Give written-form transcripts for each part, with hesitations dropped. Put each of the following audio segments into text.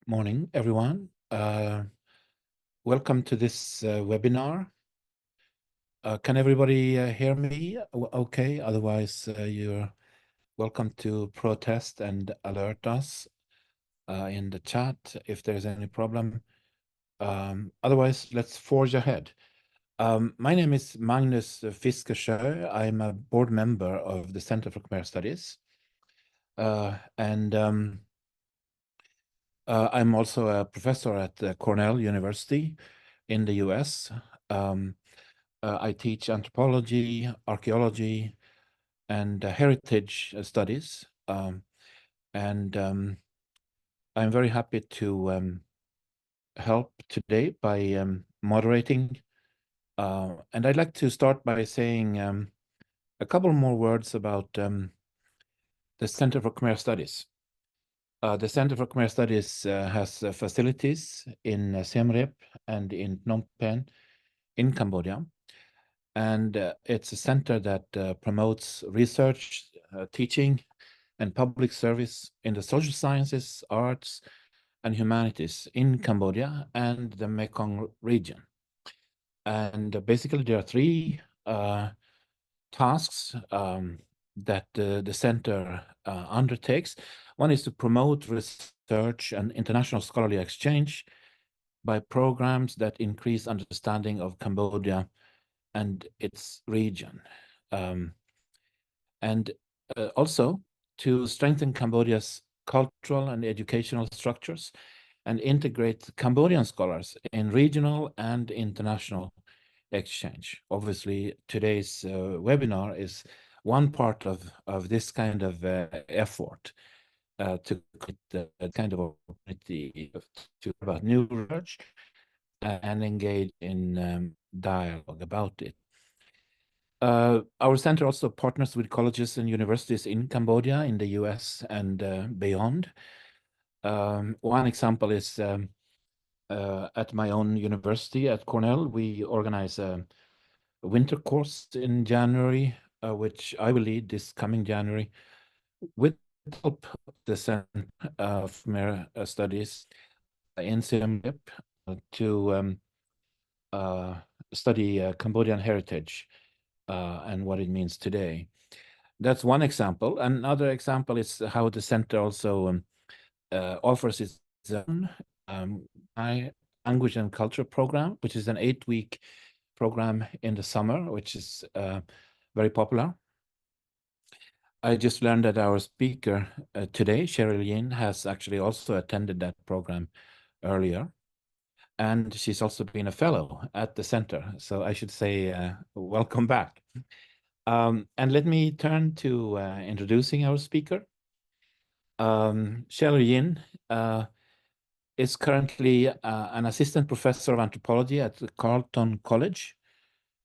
Morning, everyone. Welcome to this webinar. Can everybody hear me okay? Otherwise, you're welcome to protest and alert us in the chat if there's any problem. Otherwise, let's forge ahead. My name is Magnus Fiskesjö. I'm a board member of the Center for Khmer Studies. I'm also a professor at Cornell University in the US. I teach anthropology, archaeology, and heritage studies. I'm very happy to help today by moderating. And I'd like to start by saying a couple more words about the Center for Khmer Studies. The Center for Khmer Studies has facilities in Siem Reap and in Phnom Penh in Cambodia. And it's a center that promotes research, teaching, and public service in the social sciences, arts, and humanities in Cambodia and the Mekong region. And basically, there are three tasks that the center undertakes. One is to promote research and international scholarly exchange by programs that increase understanding of Cambodia and its region. And also to strengthen Cambodia's cultural and educational structures and integrate Cambodian scholars in regional and international exchange. Obviously, today's webinar is one part of this kind of effort to create the kind of opportunity to about new research and engage in dialogue about it. Our center also partners with colleges and universities in Cambodia, in the US, and beyond. One example is at my own university at Cornell, we organize a winter course in January, which I will lead this coming January, with the help of the Center of Khmer Studies in Siem Reap to study Cambodian heritage and what it means today. That's one example. Another example is how the center also offers its own language and culture program, which is an 8-week program in the summer, which is very popular. I just learned that our speaker today, Cheryl Yin, has actually also attended that program earlier. And she's also been a fellow at the center. So I should say welcome back. And let me turn to introducing our speaker. Cheryl Yin is currently an assistant professor of anthropology at the Carleton College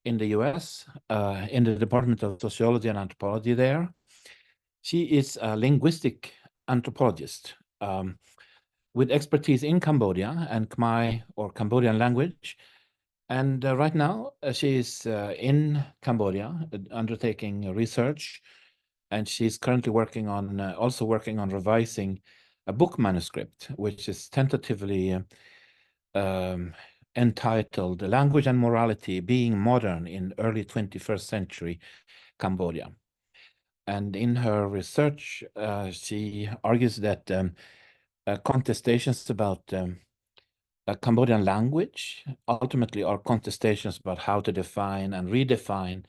in the US, in the Department of Sociology and Anthropology there. She is a linguistic anthropologist with expertise in Cambodia and Khmer or Cambodian language. And right now, she is in Cambodia undertaking research, and she's currently working on also working on revising a book manuscript, which is tentatively entitled "Language and Morality: Being Modern in Early 21st Century Cambodia." And in her research, she argues that contestations about Cambodian language ultimately are contestations about how to define and redefine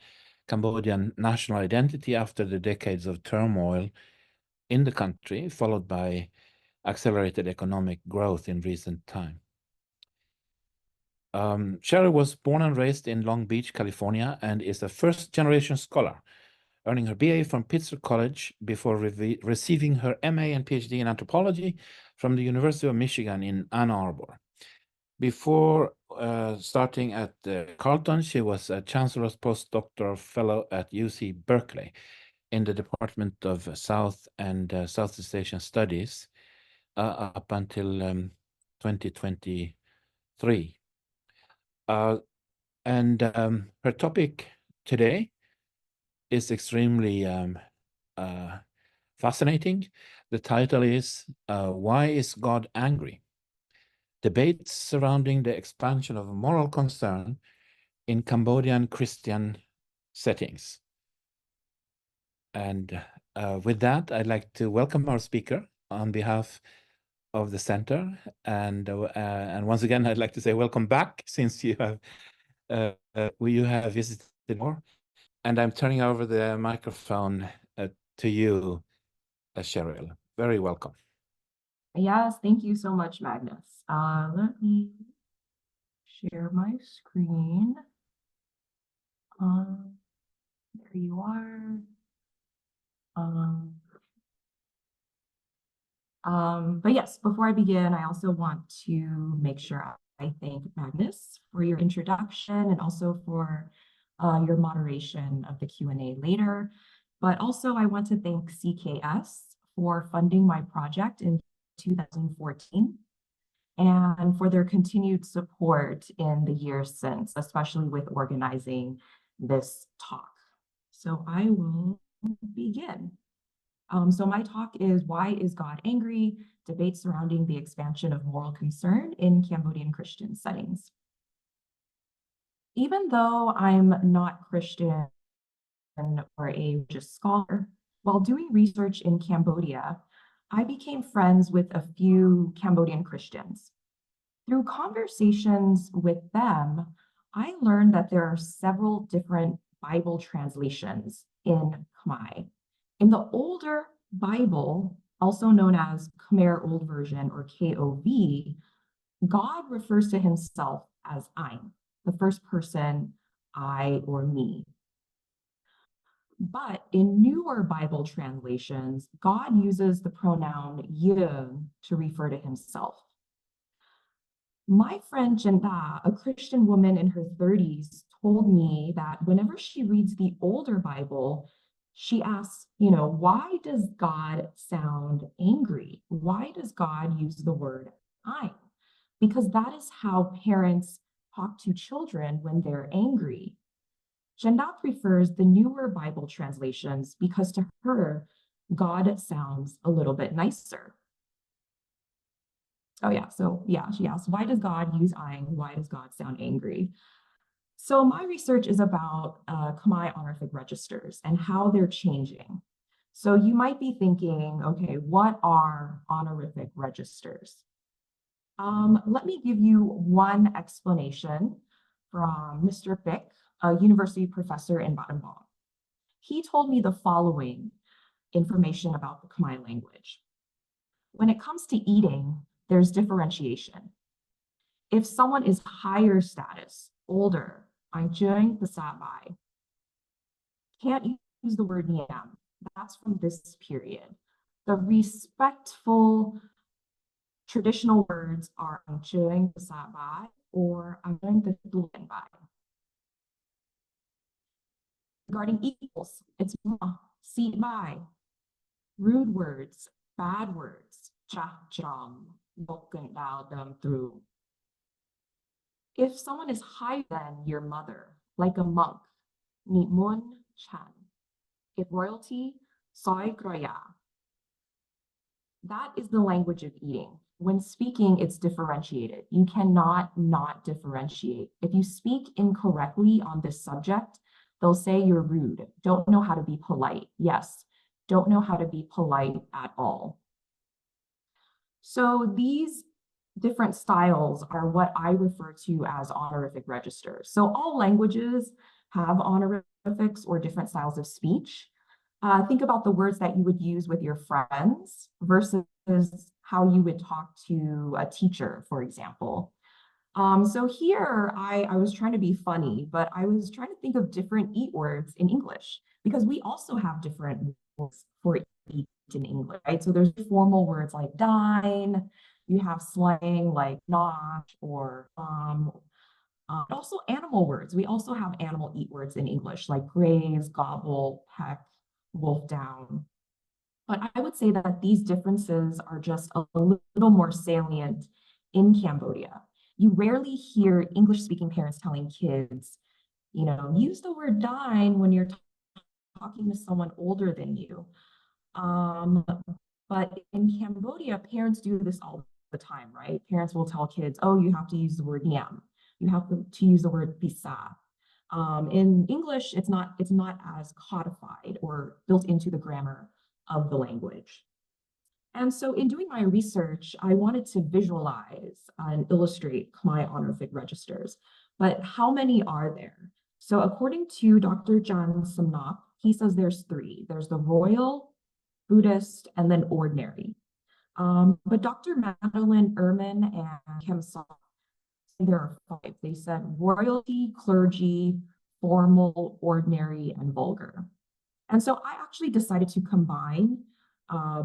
Cambodian national identity after the decades of turmoil in the country, followed by accelerated economic growth in recent time. Cheryl was born and raised in Long Beach, California, and is a first-generation scholar, earning her BA from Pitzer College before receiving her MA and PhD in anthropology from the University of Michigan in Ann Arbor. Before starting at Carleton, she was a Chancellor's Postdoctoral Fellow at UC Berkeley in the Department of South and Southeast Asian Studies up until 2023. Her topic today is extremely fascinating. The title is Why is God Angry? debates surrounding the expansion of moral concern in Cambodian Christian settings. And with that, I'd like to welcome our speaker on behalf of the center. And once again, I'd like to say welcome back, since you have visited more. And I'm turning over the microphone to you, Cheryl. Very welcome. Yes, thank you so much, Magnus. Let me share my screen. There you are. But yes, before I begin, I also want to make sure I thank Magnus for your introduction and also for your moderation of the Q&A later. But also I want to thank CKS for funding my project in 2014 and for their continued support in the years since, especially with organizing this talk. So I will begin. So my talk is Why is God Angry? Debates surrounding the expansion of moral concern in Cambodian Christian settings. Even though I'm not Christian or a religious scholar, while doing research in Cambodia, I became friends with a few Cambodian Christians. Through conversations with them, I learned that there are several different Bible translations in Khmer. In the older Bible, also known as Khmer Old Version or KOV, God refers to himself as I'm, the first person, I or me. But in newer Bible translations, God uses the pronoun yeung to refer to himself. My friend Jenda, a Christian woman in her 30s, told me that whenever she reads the older Bible, she asks, why does God sound angry? Why does God use the word I'm? Because that is how parents talk to children when they're angry. Jenda prefers the newer Bible translations because to her, God sounds a little bit nicer. Oh yeah, so yeah, she asked, why does God use I'm? Why does God sound angry? So my research is about Khmer honorific registers and how they're changing. So you might be thinking, okay, what are honorific registers? Let me give you one explanation from Mr. Bick, a university professor in Battambang. He told me the following information about the Khmer language. When it comes to eating, there's differentiation. If someone is higher status, older, during the sabai, can't use the word niam. That's from this period. The respectful traditional words are during the sabai or during the bai. Regarding equals, it's seat by. Rude words, bad words, cha chom, broken down through. If someone is higher than your mother, like a monk, ni mun chan. If royalty, soy groya. That is the language of eating. When speaking, it's differentiated. You cannot not differentiate. If you speak incorrectly on this subject, they'll say you're rude, don't know how to be polite. Yes, don't know how to be polite at all. So these different styles are what I refer to as honorific registers. So all languages have honorifics or different styles of speech. Think about the words that you would use with your friends versus how you would talk to a teacher, for example. So here I was trying to be funny, but I was trying to think of different eat words in English because we also have different words for eat in English, right? So there's formal words like dine, you have slang like notch or also animal words. We also have animal eat words in English like graze, gobble, peck, wolf down. But I would say that these differences are just a little more salient in Cambodia. You rarely hear English-speaking parents telling kids, use the word dine when you're talking to someone older than you. But in Cambodia, parents do this all the time, right? Parents will tell kids, oh, you have to use the word yam. You have to use the word bisa. In English, it's not as codified or built into the grammar of the language. And so in doing my research, I wanted to visualize and illustrate Khmer honorific registers, but how many are there? So according to Dr. Jan Samnap, he says there's 3. There's the royal, Buddhist, and then ordinary. But Dr. Madeline Ehrman and Kim Saw, there are 5. They said royalty, clergy, formal, ordinary, and vulgar. And so I actually decided to combine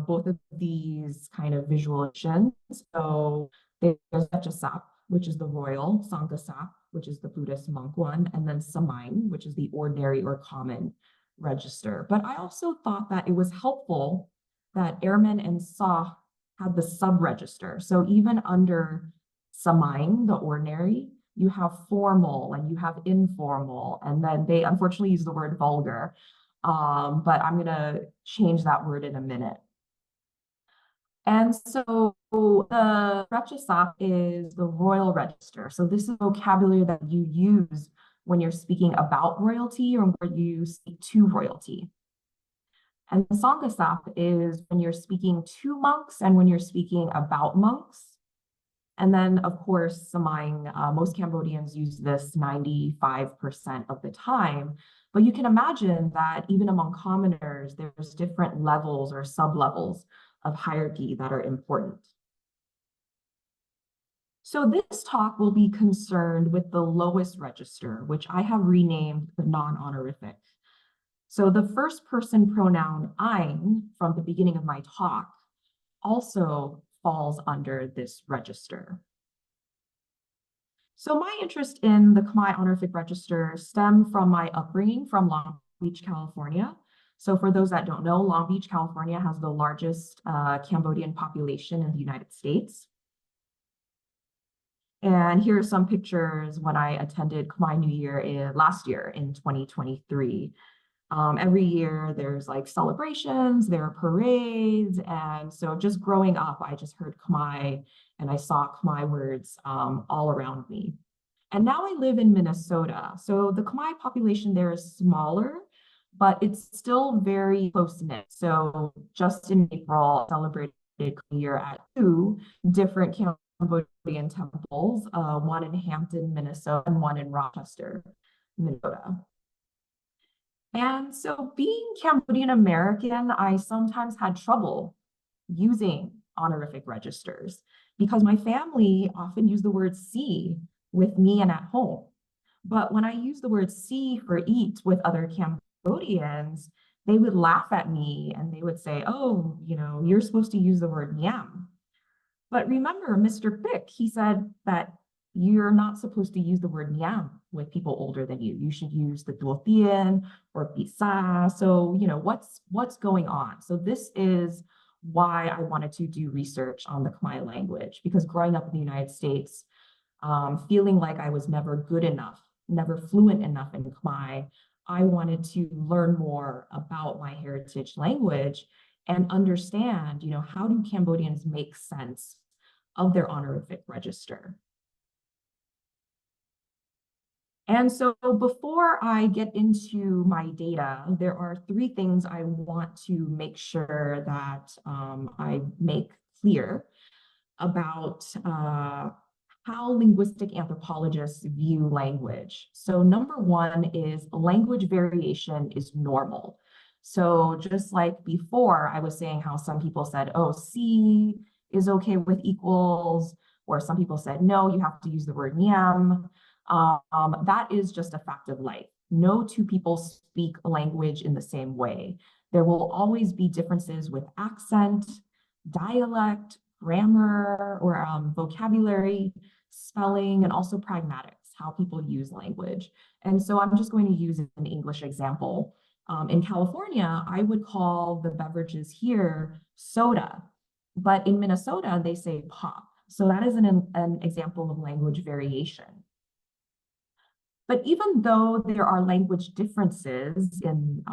both of these kind of visualizations. So there's Vechasap, which is the royal, Sangasap, which is the Buddhist monk one, and then Samain, which is the ordinary or common register. But I also thought that it was helpful that Ehrman and Saw had the sub-register. So even under Samain, the ordinary, you have formal and you have informal, and then they unfortunately use the word vulgar. But I'm going to change that word in a minute. And so the Rechasap is the royal register. So this is vocabulary that you use when you're speaking about royalty or when you speak to royalty. And the Sangasap is when you're speaking to monks and when you're speaking about monks. And then, of course, Samain, most Cambodians use this 95% of the time. But you can imagine that even among commoners, there's different levels or sub-levels of hierarchy that are important. So this talk will be concerned with the lowest register, which I have renamed the non-honorific. So the first person pronoun ein from the beginning of my talk also falls under this register. So my interest in the Khmer honorific register stemmed from my upbringing from Long Beach, California. So for those that don't know, Long Beach, California has the largest Cambodian population in the United States. And here are some pictures when I attended Khmer New Year last year in 2023. Every year there's like celebrations, there are parades. And so just growing up, I just heard Khmer and I saw Khmer words all around me. And now I live in Minnesota. So the Khmer population there is smaller, but it's still very close-knit. So just in April, I celebrated Khmer Year at 2 different Cambodian temples, one in Hampton, Minnesota, and one in Rochester, Minnesota. And so being Cambodian American, I sometimes had trouble using honorific registers because my family often used the word si with me and at home. But when I use the word si for eat with other Cambodians, they would laugh at me and they would say, oh, you know, you're supposed to use the word yam. But remember, Mr. Pick, he said that you're not supposed to use the word yam with people older than you. You should use the duotien or bisa. So, you know, what's going on? So this is why I wanted to do research on the Khmer language, because growing up in the United States, feeling like I was never good enough, never fluent enough in Khmer, I wanted to learn more about my heritage language and understand, you know, how do Cambodians make sense of their honorific register? And so before I get into my data, there are 3 things I want to make sure that I make clear about how linguistic anthropologists view language. So number 1 is language variation is normal. So just like before, I was saying how some people said, oh, C is okay with equals, or some people said, no, you have to use the word nyam. That is just a fact of life. No 2 people speak a language in the same way. There will always be differences with accent, dialect, grammar, or vocabulary, spelling, and also pragmatics, how people use language. And so I'm just going to use an English example. In California, I would call the beverages here soda, but in Minnesota, they say pop. So that is an example of language variation. But even though there are language differences in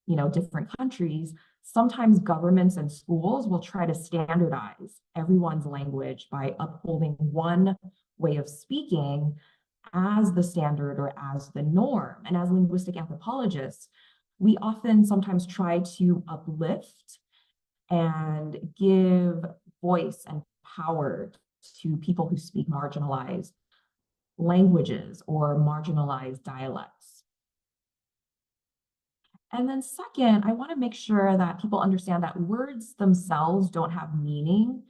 you know, different countries, Sometimes governments and schools will try to standardize everyone's language by upholding one way of speaking as the standard or as the norm. And as linguistic anthropologists, we often sometimes try to uplift and give voice and power to people who speak marginalized languages or marginalized dialects. And then second, I want to make sure that people understand that words themselves don't have meaning.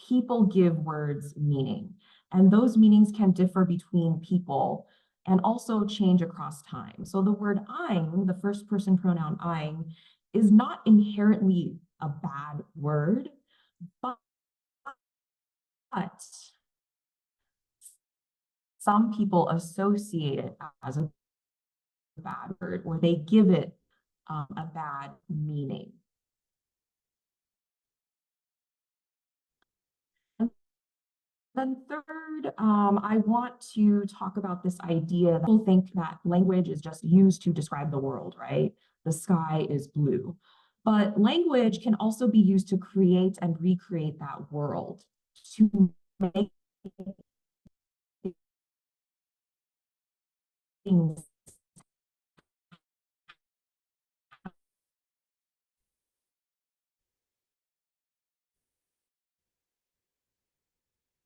People give words meaning, and those meanings can differ between people and also change across time. So the word I'm, the first person pronoun I'm, is not inherently a bad word, but some people associate it as a bad word, or they give it a bad meaning. And then third, I want to talk about this idea that people think that language is just used to describe the world, right? The sky is blue. But language can also be used to create and recreate that world, to make things.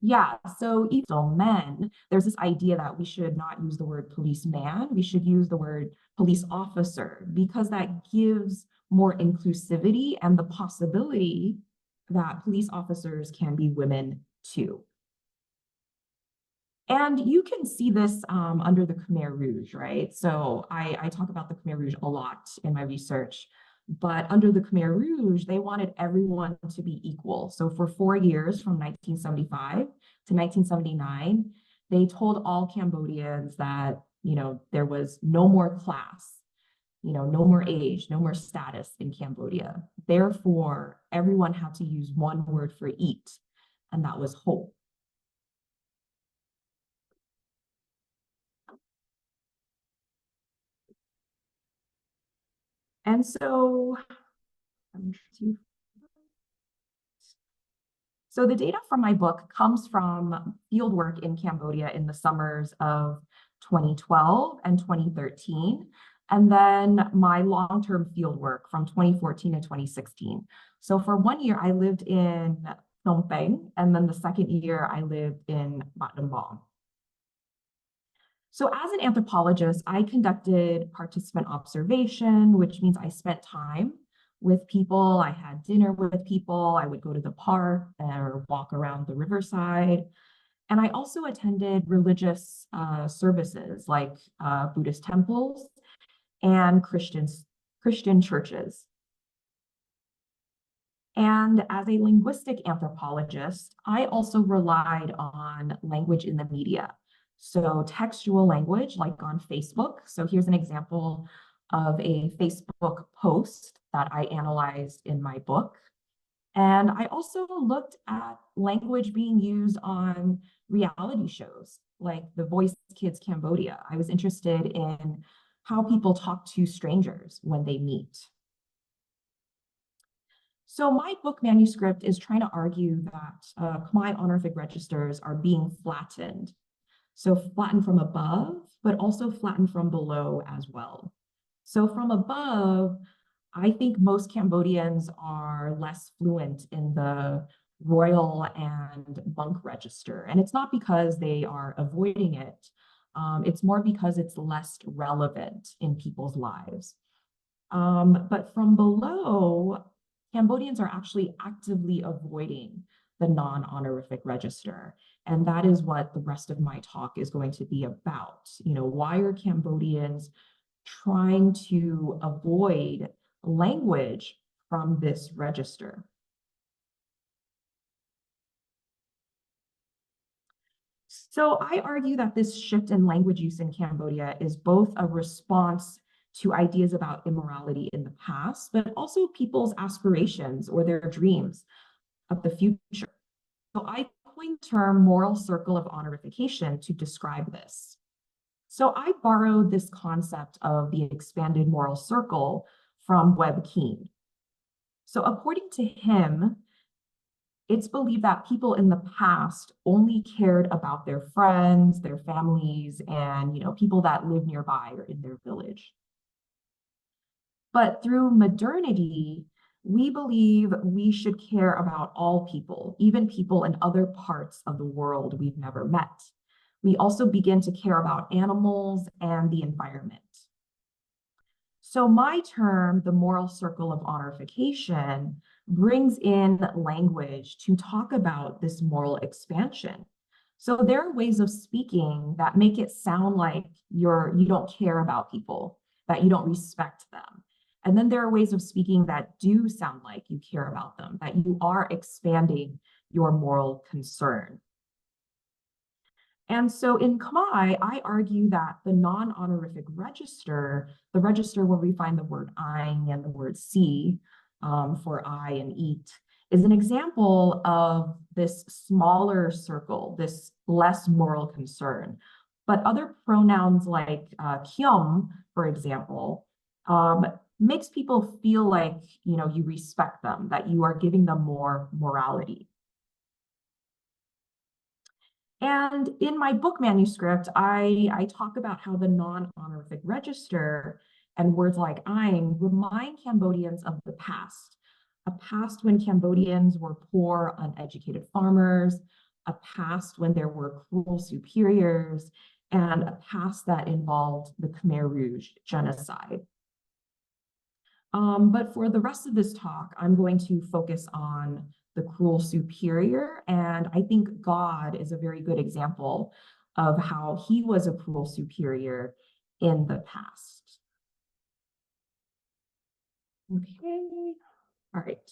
Yeah, so even men, there's this idea that we should not use the word policeman, we should use the word police officer, because that gives more inclusivity and the possibility that police officers can be women too. And you can see this under the Khmer Rouge, right? So I talk about the Khmer Rouge a lot in my research, but under the Khmer Rouge, they wanted everyone to be equal. So for 4 years, from 1975 to 1979, they told all Cambodians that, there was no more class, no more age, no more status in Cambodia. Therefore, everyone had to use one word for eat, and that was hope. And so the data from my book comes from fieldwork in Cambodia in the summers of 2012 and 2013, and then my long-term fieldwork from 2014 to 2016. So for 1 year, I lived in Phnom Penh, and then the second year, I lived in Battambang. So as an anthropologist, I conducted participant observation, which means I spent time with people. I had dinner with people. I would go to the park or walk around the riverside. And I also attended religious services like Buddhist temples and Christian churches. And as a linguistic anthropologist, I also relied on language in the media. So textual language, like on Facebook. So here's an example of a Facebook post that I analyzed in my book. And I also looked at language being used on reality shows like The Voice Kids Cambodia. I was interested in how people talk to strangers when they meet. So my book manuscript is trying to argue that Khmer honorific registers are being flattened. So flattened from above, but also flattened from below as well. So from above, I think most Cambodians are less fluent in the royal and monk register. And it's not because they are avoiding it. It's more because it's less relevant in people's lives. But from below, Cambodians are actually actively avoiding the non-honorific register. And that is what the rest of my talk is going to be about. Why are Cambodians trying to avoid language from this register? So I argue that this shift in language use in Cambodia is both a response to ideas about immorality in the past, but also people's aspirations or their dreams of the future. So I coined the term moral circle of honorification to describe this. So I borrowed this concept of the expanded moral circle from Webb Keen. So according to him, it's believed that people in the past only cared about their friends, their families, and people that live nearby or in their village. But through modernity, we believe we should care about all people, even people in other parts of the world we've never met. We also begin to care about animals and the environment. So my term, the moral circle of honorification, brings in language to talk about this moral expansion. So there are ways of speaking that make it sound like you don't care about people, that you don't respect them. And then there are ways of speaking that do sound like you care about them, that you are expanding your moral concern. And so in Khmer, I argue that the non-honorific register, the register where we find the word "aing" and the word "si" for I and eat, is an example of this smaller circle, this less moral concern. But other pronouns like yeung, for example, makes people feel like you respect them, that you are giving them more morality. And in my book manuscript, I talk about how the non-honorific register and words like "aing" remind Cambodians of the past, a past when Cambodians were poor, uneducated farmers, a past when there were cruel superiors, and a past that involved the Khmer Rouge genocide. But for the rest of this talk, I'm going to focus on the cruel superior, and I think God is a very good example of how he was a cruel superior in the past. Okay, all right.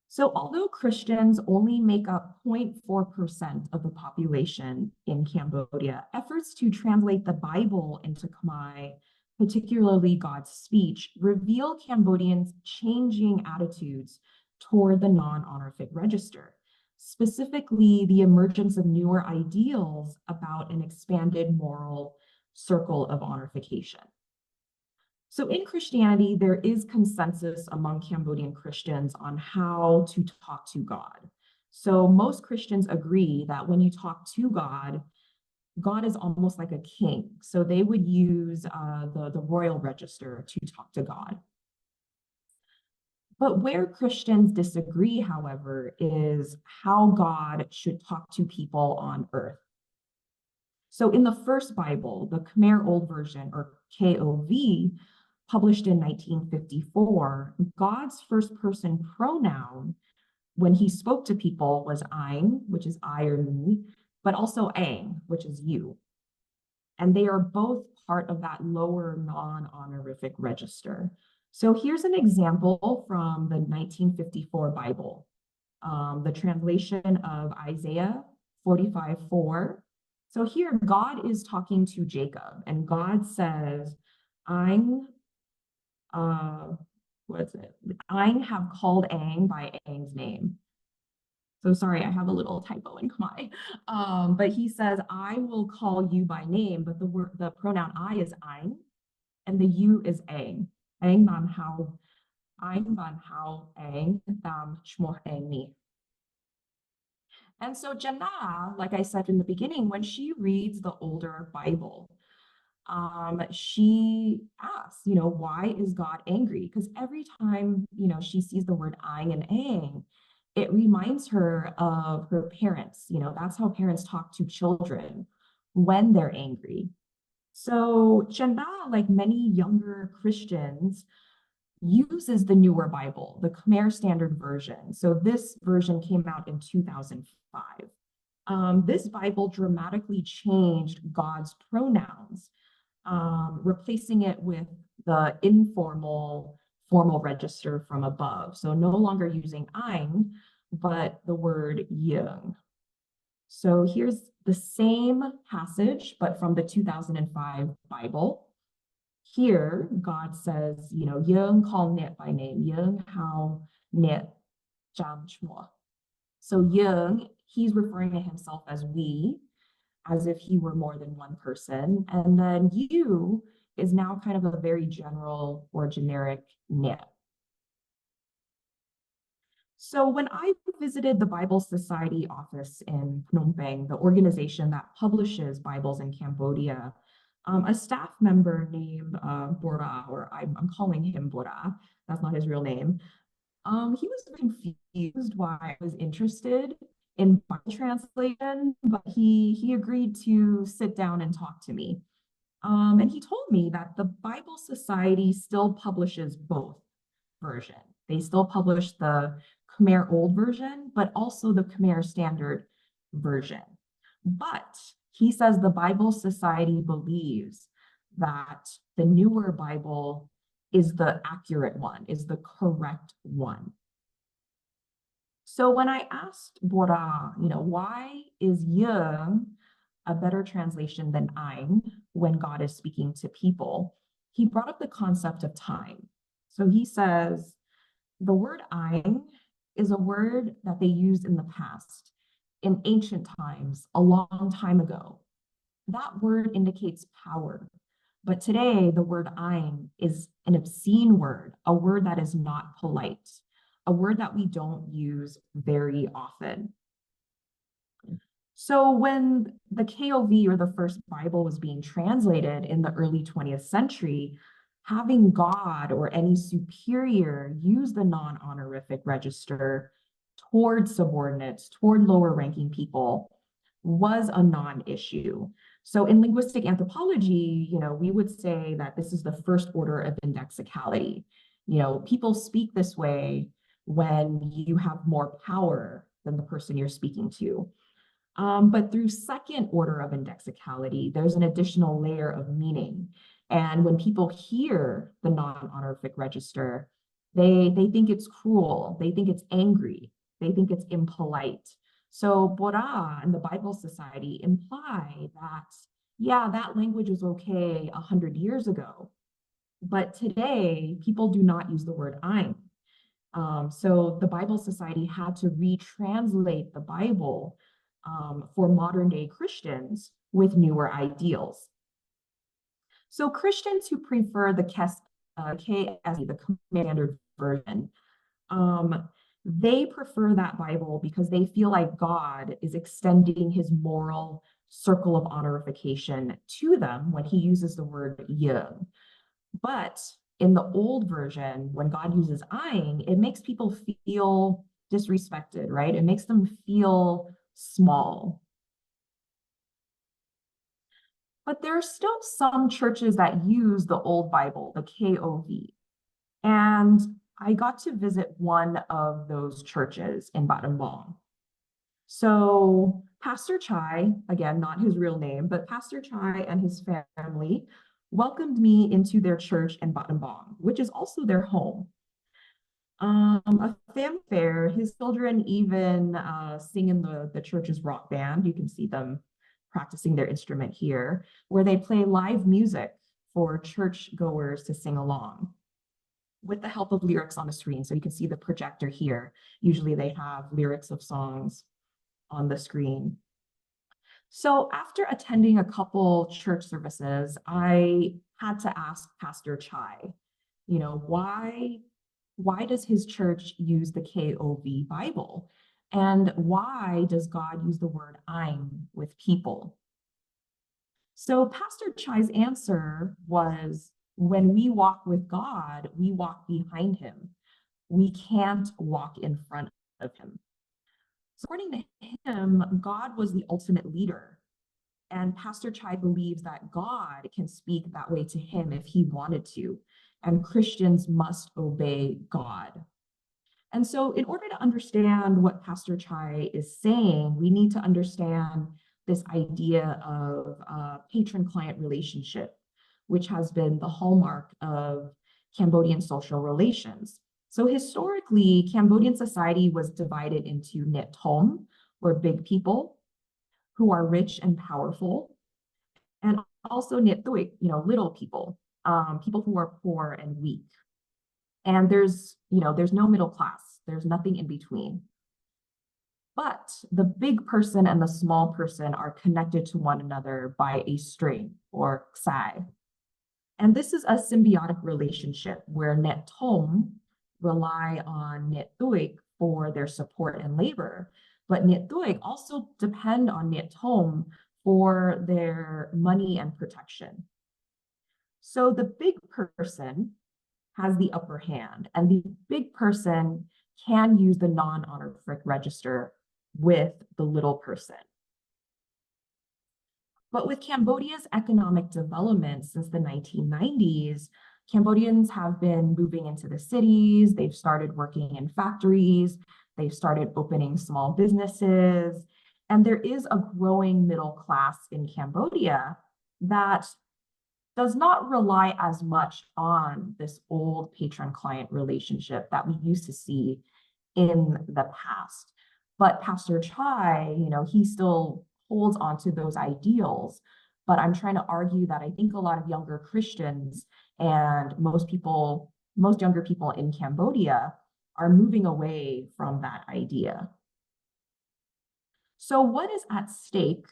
So although Christians only make up 0.4% of the population in Cambodia, efforts to translate the Bible into Khmer, particularly God's speech, reveal Cambodians' changing attitudes toward the non-honorific register, specifically the emergence of newer ideals about an expanded moral circle of honorification. So in Christianity, there is consensus among Cambodian Christians on how to talk to God. So most Christians agree that when you talk to God, God is almost like a king. So they would use the royal register to talk to God. But where Christians disagree, however, is how God should talk to people on earth. So in the first Bible, the Khmer Old Version, or KOV, published in 1954, God's first person pronoun when he spoke to people was "aing," which is I or me, but also "aing," which is you. And they are both part of that lower non-honorific register. So here's an example from the 1954 Bible, the translation of Isaiah 45:4. So here God is talking to Jacob, and God says, "I'm what's it? I have called Aang by Aang's name." So sorry, I have a little typo in Khmer. But he says, "I will call you by name," but the pronoun I is Aang, and the you is Aang. Aang ban hao, Aang ban hao Aang tam shmoh Aang ni. And so Jannah, like I said in the beginning, when she reads the older Bible, she asks, why is God angry? Because every time, she sees the word "aing" and "aang," it reminds her of her parents. That's how parents talk to children when they're angry. So Chanda, like many younger Christians, uses the newer Bible, the Khmer Standard Version. So this version came out in 2005. This Bible dramatically changed God's pronouns, replacing it with the informal formal register from above. So no longer using "aing," but the word "yeung." So here's the same passage, but from the 2005 Bible. Here, God says, "yeung call net by name, yeung how net jam chmo." So yeung, he's referring to himself as we, as if he were more than one person. And then you is now kind of a very general or generic net. So when I visited the Bible Society office in Phnom Penh, the organization that publishes Bibles in Cambodia, a staff member named Bora, or I'm calling him Bora, that's not his real name, he was confused why I was interested in Bible translation, but he agreed to sit down and talk to me. And he told me that the Bible Society still publishes both version. They still publish the Khmer Old version, but also the Khmer Standard version. But he says the Bible Society believes that the newer Bible is the accurate one, is the correct one. So when I asked Bora, why is yeung a better translation than ein when God is speaking to people, he brought up the concept of time. So he says, the word ein is a word that they used in the past, in ancient times, a long time ago. That word indicates power. But today, the word ein is an obscene word, a word that is not polite, a word that we don't use very often. So when the KOV, or the first Bible, was being translated in the early 20th century, having God or any superior use the non-honorific register toward subordinates, toward lower ranking people, was a non-issue. So in linguistic anthropology, we would say that this is the first order of indexicality. People speak this way when you have more power than the person you're speaking to. But through second order of indexicality, there's an additional layer of meaning. And when people hear the non-honorific register, they think it's cruel, they think it's angry, they think it's impolite. So Bora and the Bible Society imply that, yeah, that language was okay 100 years ago, but today people do not use the word ein. So the Bible Society had to retranslate the Bible for modern day Christians with newer ideals. So Christians who prefer the KSV, the Khmer Standard Version, they prefer that Bible because they feel like God is extending his moral circle of honorification to them when he uses the word yeung. But in the old version, when God uses ein, it makes people feel disrespected, right? It makes them feel small. But there are still some churches that use the old Bible, the KOV. And I got to visit one of those churches in Battambang. So Pastor Chai, again, not his real name, but Pastor Chai and his family welcomed me into their church in Battambang, which is also their home. A family fair, his children even sing in the church's rock band. You can see them practicing their instrument here, where they play live music for church goers to sing along with the help of lyrics on the screen. So you can see the projector here. Usually they have lyrics of songs on the screen. So after attending a couple church services, I had to ask Pastor Chai, why does his church use the KOV Bible? And why does God use the word ein with people? So Pastor Chai's answer was, when we walk with God, we walk behind him. We can't walk in front of him. So according to him, God was the ultimate leader. And Pastor Chai believes that God can speak that way to him if he wanted to, and Christians must obey God. And so in order to understand what Pastor Chai is saying, we need to understand this idea of patron-client relationship, which has been the hallmark of Cambodian social relations. So historically, Cambodian society was divided into Net Thom, or big people, who are rich and powerful, and also Net Tuik, little people, people who are poor and weak. And there's no middle class. There's nothing in between. But the big person and the small person are connected to one another by a string, or ksai. And this is a symbiotic relationship where Net Thom rely on Net Tuik for their support and labor, but Nhiet Tuig also depend on Nhiet Thom for their money and protection. So the big person has the upper hand, and the big person can use the non-honorific register with the little person. But with Cambodia's economic development since the 1990s, Cambodians have been moving into the cities, they've started working in factories, they've started opening small businesses, and there is a growing middle class in Cambodia that does not rely as much on this old patron-client relationship that we used to see in the past. But Pastor Chai, he still holds on to those ideals. But I'm trying to argue that I think a lot of younger Christians and most younger people in Cambodia are moving away from that idea. So what is at stake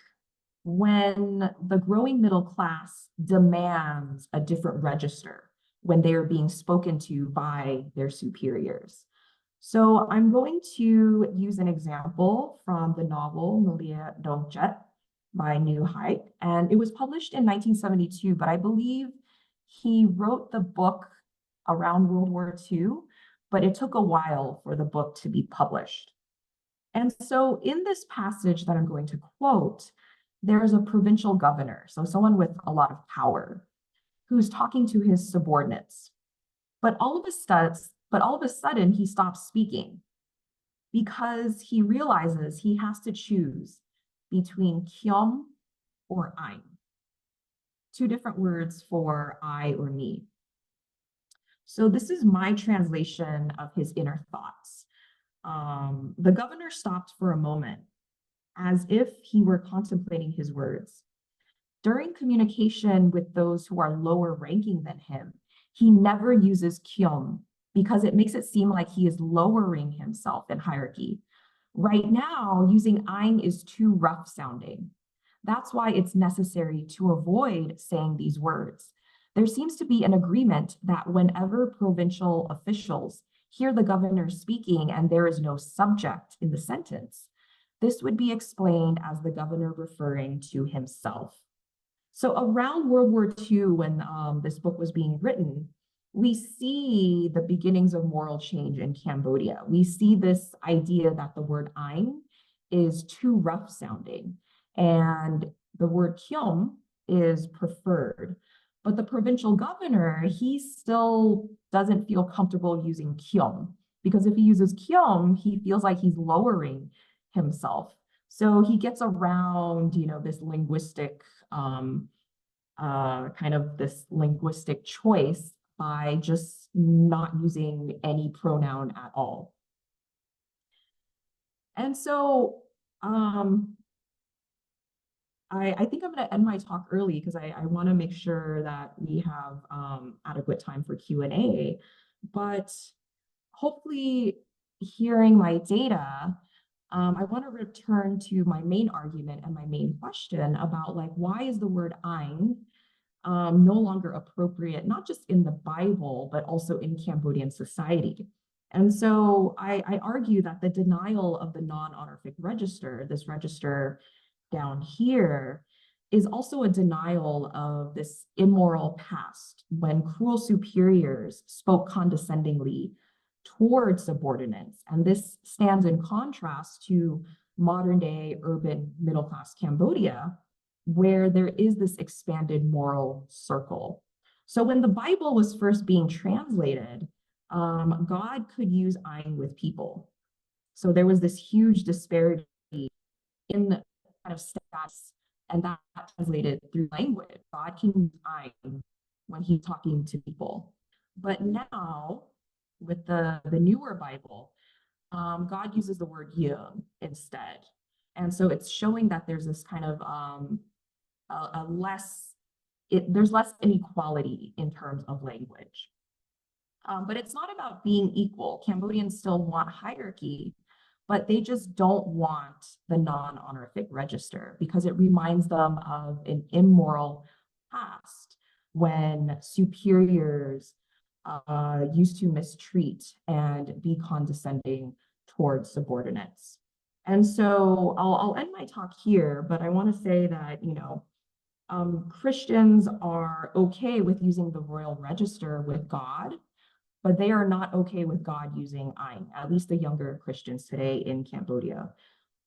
when the growing middle class demands a different register when they are being spoken to by their superiors? So I'm going to use an example from the novel Malia Dongjet by New Height, and it was published in 1972, but I believe he wrote the book around World War II, but it took a while for the book to be published. And so in this passage that I'm going to quote, there's a provincial governor, so someone with a lot of power, who's talking to his subordinates. But all of a sudden, he stops speaking because he realizes he has to choose between kyom or ein, two different words for I or me. So this is my translation of his inner thoughts. The governor stopped for a moment, as if he were contemplating his words. During communication with those who are lower ranking than him, he never uses kyom because it makes it seem like he is lowering himself in hierarchy. Right now, using ein is too rough sounding. That's why it's necessary to avoid saying these words. There seems to be an agreement that whenever provincial officials hear the governor speaking and there is no subject in the sentence, this would be explained as the governor referring to himself. So around World War II, when this book was being written, we see the beginnings of moral change in Cambodia. We see this idea that the word ein is too rough sounding and the word kyom is preferred. But the provincial governor, he still doesn't feel comfortable using kyom because if he uses kyom, he feels like he's lowering himself. So he gets around, this linguistic kind of this linguistic choice by just not using any pronoun at all. And so I think I'm going to end my talk early because I want to make sure that we have adequate time for Q&A. But hopefully hearing my data, I want to return to my main argument and my main question about why is the word ein no longer appropriate, not just in the Bible, but also in Cambodian society. And so I argue that the denial of the non-honorific register, this register down here, is also a denial of this immoral past when cruel superiors spoke condescendingly toward subordinates. And this stands in contrast to modern day urban middle class Cambodia, where there is this expanded moral circle. So when the Bible was first being translated, God could use ein with people. So there was this huge disparity in kind of status, and that translated through language. God can use ein when he's talking to people. But now, with the newer Bible, God uses the word yeung instead. And so it's showing that there's this kind of there's less inequality in terms of language. But it's not about being equal. Cambodians still want hierarchy, but they just don't want the non-honorific register because it reminds them of an immoral past when superiors used to mistreat and be condescending towards subordinates. And so I'll end my talk here, but I want to say that, Christians are okay with using the royal register with God, but they are not okay with God using Ein, at least the younger Christians today in Cambodia.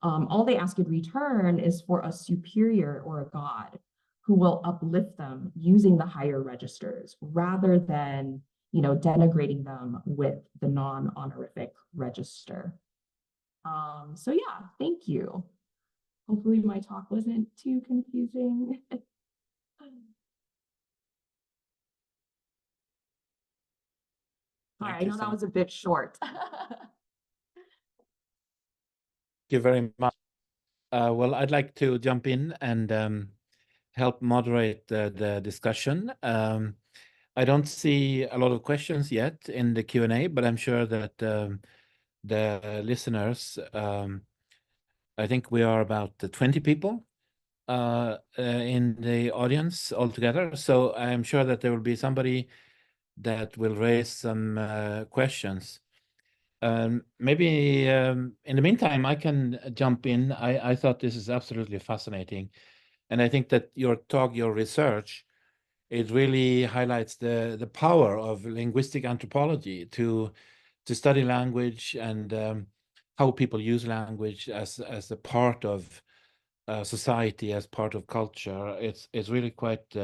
All they ask in return is for a superior or a God who will uplift them using the higher registers rather than, denigrating them with the non-honorific register. So yeah, thank you. Hopefully my talk wasn't too confusing. Sorry, I know that was a bit short. Thank you very much. Well, I'd like to jump in and help moderate the discussion. I don't see a lot of questions yet in the Q&A, but I'm sure that the listeners, I think we are about 20 people in the audience altogether. So I'm sure that there will be somebody that will raise some questions. Maybe in the meantime, I can jump in. I thought this is absolutely fascinating. And I think that your talk, your research, it really highlights the power of linguistic anthropology to study language and how people use language as a part of society, as part of culture. It's really quite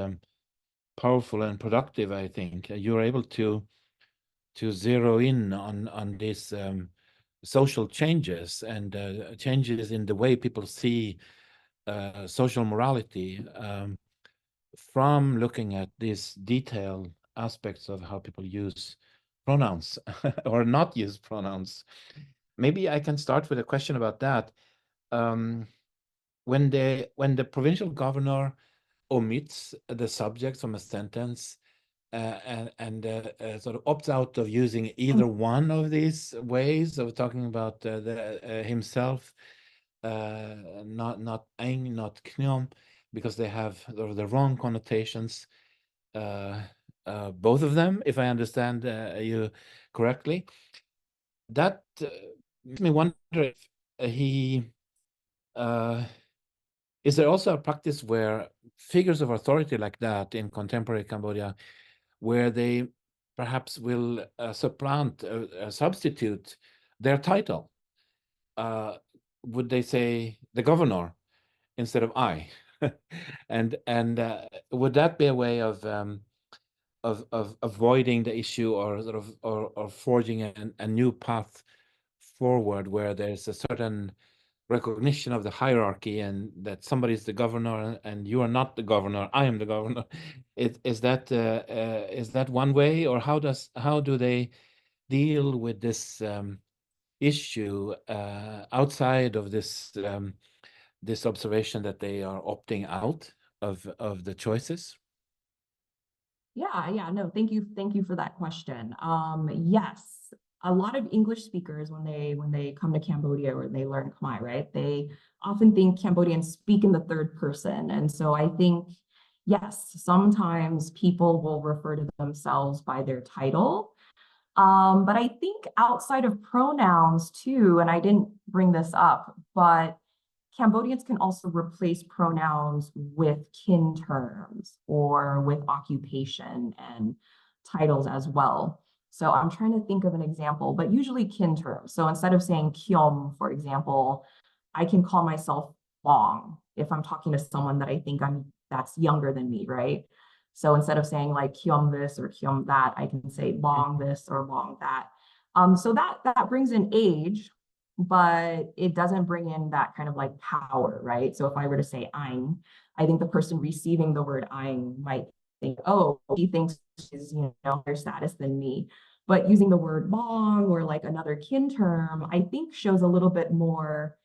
powerful and productive, I think. You're able to zero in on these social changes and changes in the way people see social morality from looking at these detailed aspects of how people use pronouns or not use pronouns. Maybe I can start with a question about that. When the provincial governor omits the subject from a sentence and sort of opts out of using either one of these ways of talking about himself, not Eng, not Knyom, because they have the wrong connotations, both of them, if I understand you correctly. That makes me wonder if he is there also a practice where figures of authority like that in contemporary Cambodia, where they perhaps will supplant, substitute their title? Would they say the governor instead of I? and would that be a way of avoiding the issue, or sort of or forging a new path forward where there's a certain recognition of the hierarchy and that somebody is the governor and you are not the governor, I am the governor? Is that one way, or how do they deal with this issue outside of this this observation that they are opting out of the choices? Yeah, no, thank you for that question. Yes, a lot of English speakers when they come to Cambodia or they learn Khmer, right? They often think Cambodians speak in the third person. And so I think, yes, sometimes people will refer to themselves by their title. But I think outside of pronouns too, and I didn't bring this up, but Cambodians can also replace pronouns with kin terms or with occupation and titles as well. So I'm trying to think of an example, but usually kin terms. So instead of saying Kyom, for example, I can call myself Bong if I'm talking to someone that I think that's younger than me, right? So instead of saying like Kyom this or Kyom that, I can say Bong this or Bong that. So that brings in age, but it doesn't bring in that kind of like power, right? So if I were to say Ein, I think the person receiving the word Ein might think, oh, he thinks she's, higher status than me. But using the word Bong or like another kin term, I think shows a little bit more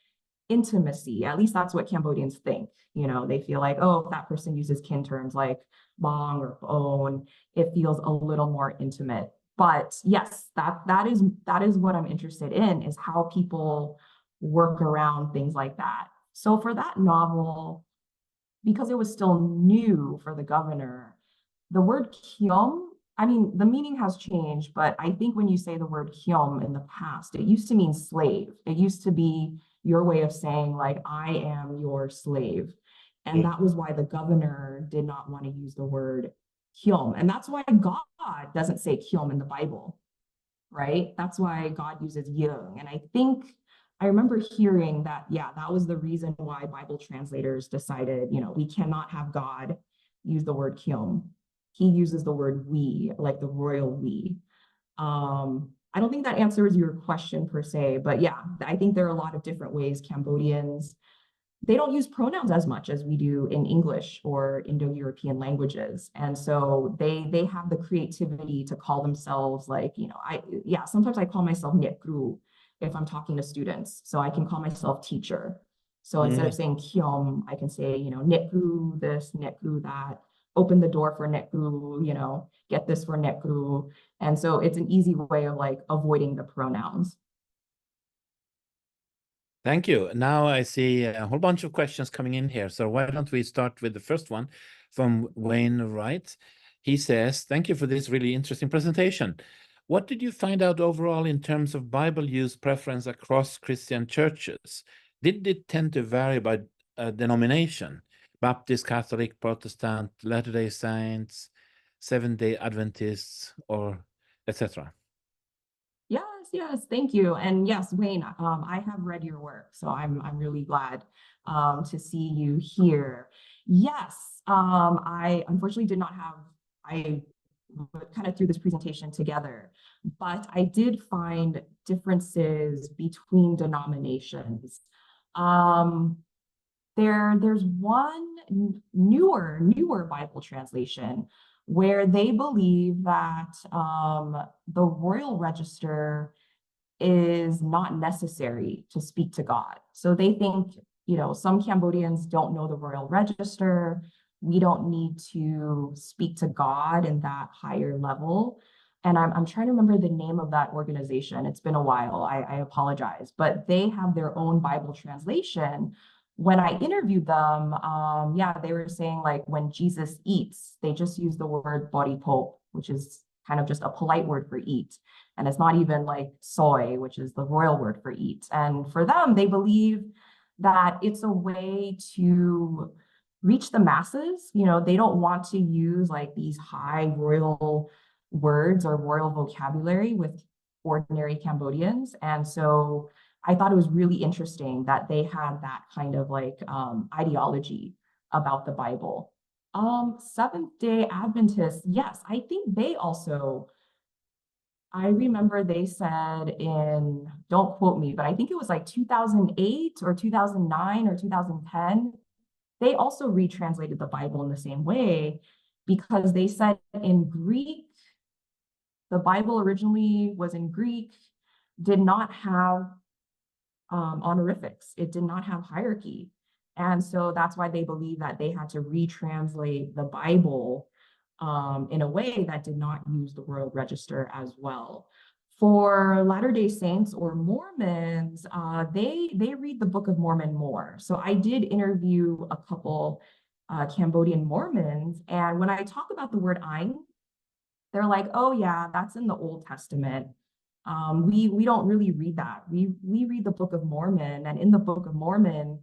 intimacy. At least that's what Cambodians think. They feel like, oh, if that person uses kin terms like Bong or Bon, it feels a little more intimate. But yes, that is what I'm interested in, is how people work around things like that. So for that novel, because it was still new for the governor, the word Kyom, I mean, the meaning has changed, but I think when you say the word hyom in the past, it used to mean slave. It used to be your way of saying, like, I am your slave. And that was why the governor did not want to use the word hyom. And that's why God doesn't say hyom in the Bible, right? That's why God uses yeung. And I think I remember hearing that, yeah, that was the reason why Bible translators decided, we cannot have God use the word hyom. He uses the word we, like the royal we. I don't think that answers your question per se, but yeah, I think there are a lot of different ways Cambodians, they don't use pronouns as much as we do in English or Indo-European languages. And so they have the creativity to call themselves like, sometimes I call myself Nekru if I'm talking to students. So I can call myself teacher. So instead of saying Kyom, I can say, Nekru this, Nekru that, open the door for Nekru, get this for Nekru. And so it's an easy way of like avoiding the pronouns. Thank you. Now I see a whole bunch of questions coming in here. So why don't we start with the first one from Wayne Wright. He says, thank you for this really interesting presentation. What did you find out overall in terms of Bible use preference across Christian churches? Did it tend to vary by denomination? Baptist, Catholic, Protestant, Latter-day Saints, Seventh-day Adventists, or etc.? Yes, thank you. And yes, Wayne, I have read your work, so I'm really glad to see you here. Yes, I unfortunately did not have, I kind of threw this presentation together, but I did find differences between denominations. There's one newer Bible translation where they believe that the royal register is not necessary to speak to God. So they think, some Cambodians don't know the royal register. We don't need to speak to God in that higher level. And I'm trying to remember the name of that organization. It's been a while. I apologize, but they have their own Bible translation. When I interviewed them, they were saying like when Jesus eats, they just use the word body pop, which is kind of just a polite word for eat. And it's not even like soy, which is the royal word for eat. And for them, they believe that it's a way to reach the masses. They don't want to use like these high royal words or royal vocabulary with ordinary Cambodians. And so I thought it was really interesting that they had that kind of like ideology about the Bible. Seventh-day Adventists, yes, I think they also, I remember they said in, don't quote me, but I think it was like 2008 or 2009 or 2010, they also retranslated the Bible in the same way because they said in Greek, the Bible originally was in Greek, did not have honorifics. It did not have hierarchy. And so that's why they believe that they had to retranslate the Bible in a way that did not use the royal register as well. For Latter-day Saints or Mormons, they read the Book of Mormon more. So I did interview a couple Cambodian Mormons, and when I talk about the word ein, they're like, oh yeah, that's in the Old Testament. We don't really read that. We read the Book of Mormon, and in the Book of Mormon,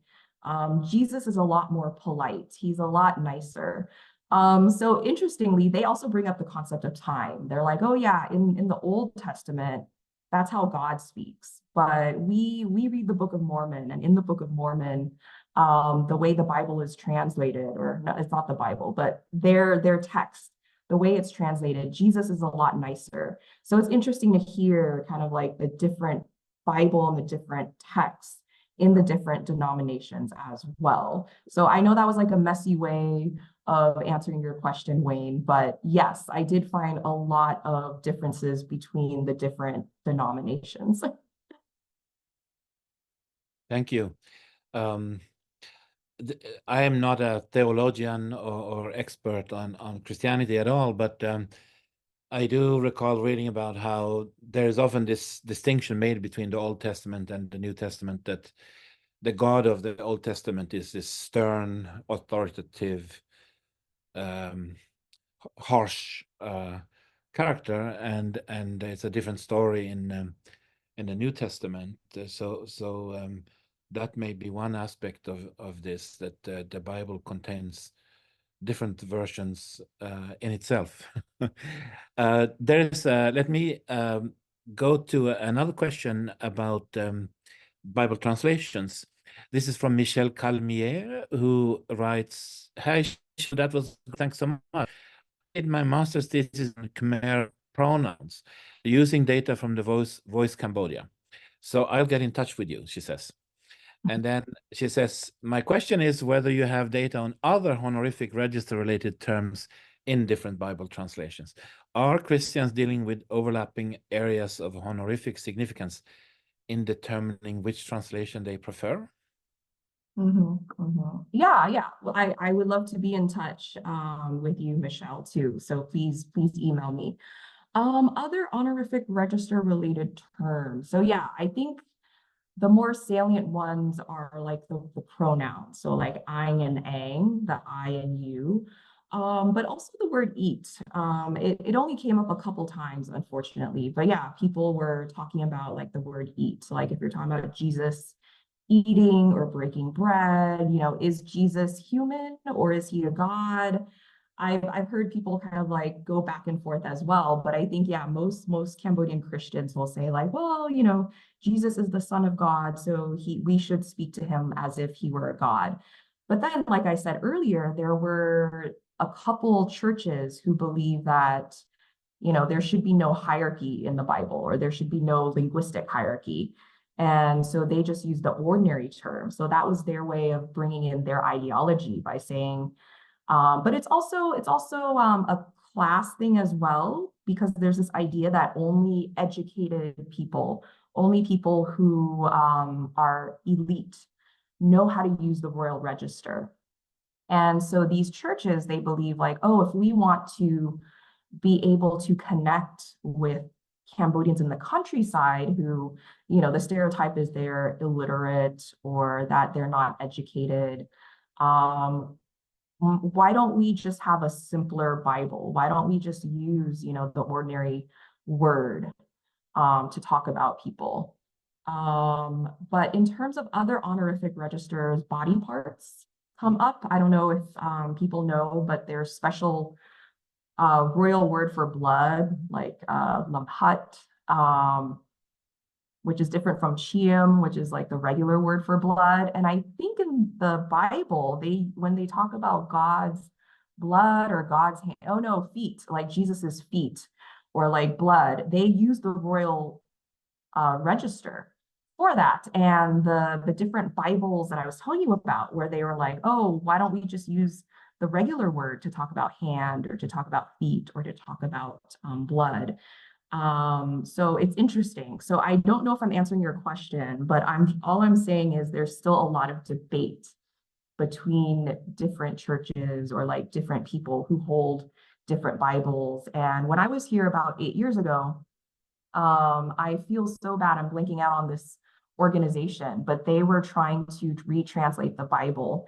Jesus is a lot more polite. He's a lot nicer. So interestingly, they also bring up the concept of time. They're like, oh yeah, in the Old Testament, that's how God speaks. But we read the Book of Mormon, and in the Book of Mormon, the way the Bible is translated, or no, it's not the Bible, but their text, the way it's translated, Jesus is a lot nicer. So it's interesting to hear kind of like the different Bible and the different texts in the different denominations as well. So I know that was like a messy way of answering your question, Wayne, but yes, I did find a lot of differences between the different denominations. Thank you. I am not a theologian or expert on Christianity at all, but I do recall reading about how there is often this distinction made between the Old Testament and the New Testament, that the God of the Old Testament is this stern, authoritative, harsh kind character, and it's a different story in the New Testament. That may be one aspect of this, that the Bible contains different versions in itself. Let me go to another question about Bible translations. This is from Michel Calmier, who writes, "Hi, that was thanks so much. I did my master's thesis on Khmer pronouns using data from the Voice Cambodia. So I'll get in touch with you," she says. And then she says, "My question is whether you have data on other honorific register-related terms in different Bible translations. Are Christians dealing with overlapping areas of honorific significance in determining which translation they prefer?" Yeah. Well, I would love to be in touch with you, Michelle, too. So please email me. Other honorific register related terms. So yeah, I think the more salient ones are like the pronouns. So like I and ang, the I and you. But also the word eat. It only came up a couple times, unfortunately. But yeah, people were talking about like the word eat. So like if you're talking about Jesus eating or breaking bread, is Jesus human or is he a god? I've heard people kind of like go back and forth as well, but I think yeah, most Cambodian Christians will say like, well, Jesus is the Son of God, so we should speak to him as if he were a god. But then, like I said earlier, there were a couple churches who believe that there should be no hierarchy in the Bible, or there should be no linguistic hierarchy. And so they just use the ordinary term. So that was their way of bringing in their ideology by saying, but it's also a class thing as well, because there's this idea that only educated people, only people who are elite know how to use the royal register. And so these churches, they believe like, oh, if we want to be able to connect with Cambodians in the countryside who, the stereotype is they're illiterate or that they're not educated. Why don't we just have a simpler Bible? Why don't we just use, the ordinary word to talk about people? But in terms of other honorific registers, body parts come up. I don't know if people know, but there's special royal word for blood, like lamhat, which is different from chiam, which is like the regular word for blood. And I think in the Bible, when they talk about God's blood or God's hand, oh no, feet, like Jesus's feet, or like blood, they use the royal register for that. And the different Bibles that I was telling you about, where they were like, oh, why don't we just use the regular word to talk about hand, or to talk about feet, or to talk about blood? So it's interesting. So I don't know if I'm answering your question, but all I'm saying is there's still a lot of debate between different churches or like different people who hold different Bibles. And when I was here about 8 years ago, I feel so bad, I'm blanking out on this organization, but they were trying to retranslate the Bible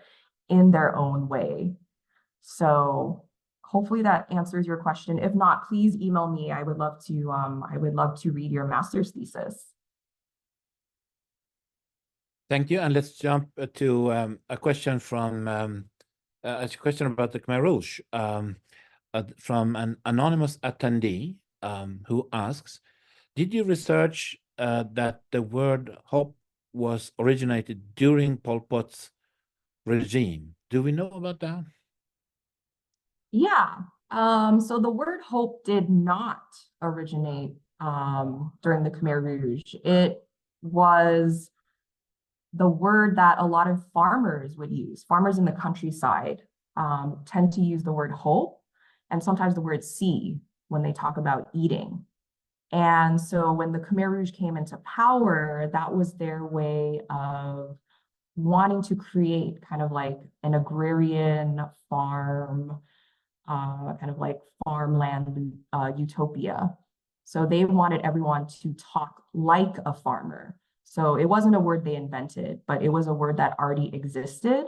in their own way. So hopefully that answers your question. If not, please email me. I would love to read your master's thesis. Thank you. And let's jump to a question from a question about the Khmer Rouge from an anonymous attendee who asks, did you research that the word hope was originated during Pol Pot's regime? Do we know about that? Yeah. So the word hope did not originate during the Khmer Rouge. It was the word that a lot of farmers would use. Farmers in the countryside tend to use the word hope and sometimes the word see when they talk about eating. And so when the Khmer Rouge came into power, that was their way of wanting to create kind of like an agrarian farm, kind of like farmland utopia. So they wanted everyone to talk like a farmer. So it wasn't a word they invented, but it was a word that already existed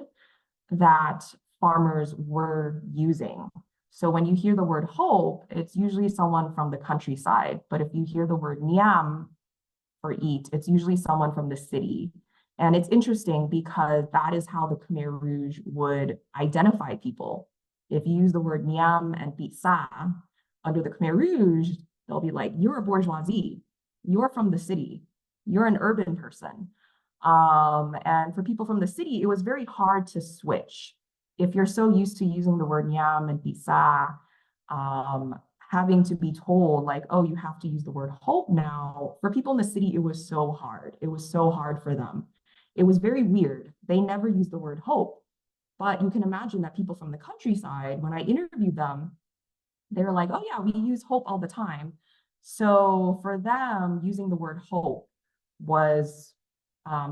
that farmers were using. So when you hear the word hope, it's usually someone from the countryside. But if you hear the word niam or eat, it's usually someone from the city. And it's interesting because that is how the Khmer Rouge would identify people. If you use the word niam and pizza under the Khmer Rouge, they'll be like, you're a bourgeoisie, you're from the city, you're an urban person. And for people from the city, it was very hard to switch. If you're so used to using the word niam and pizza, having to be told like, oh, you have to use the word hope now. For people in the city, it was so hard. It was so hard for them. It was very weird. They never used the word hope. But you can imagine that people from the countryside, when I interviewed them, they were like, oh yeah, we use hope all the time. So for them, using the word hope was,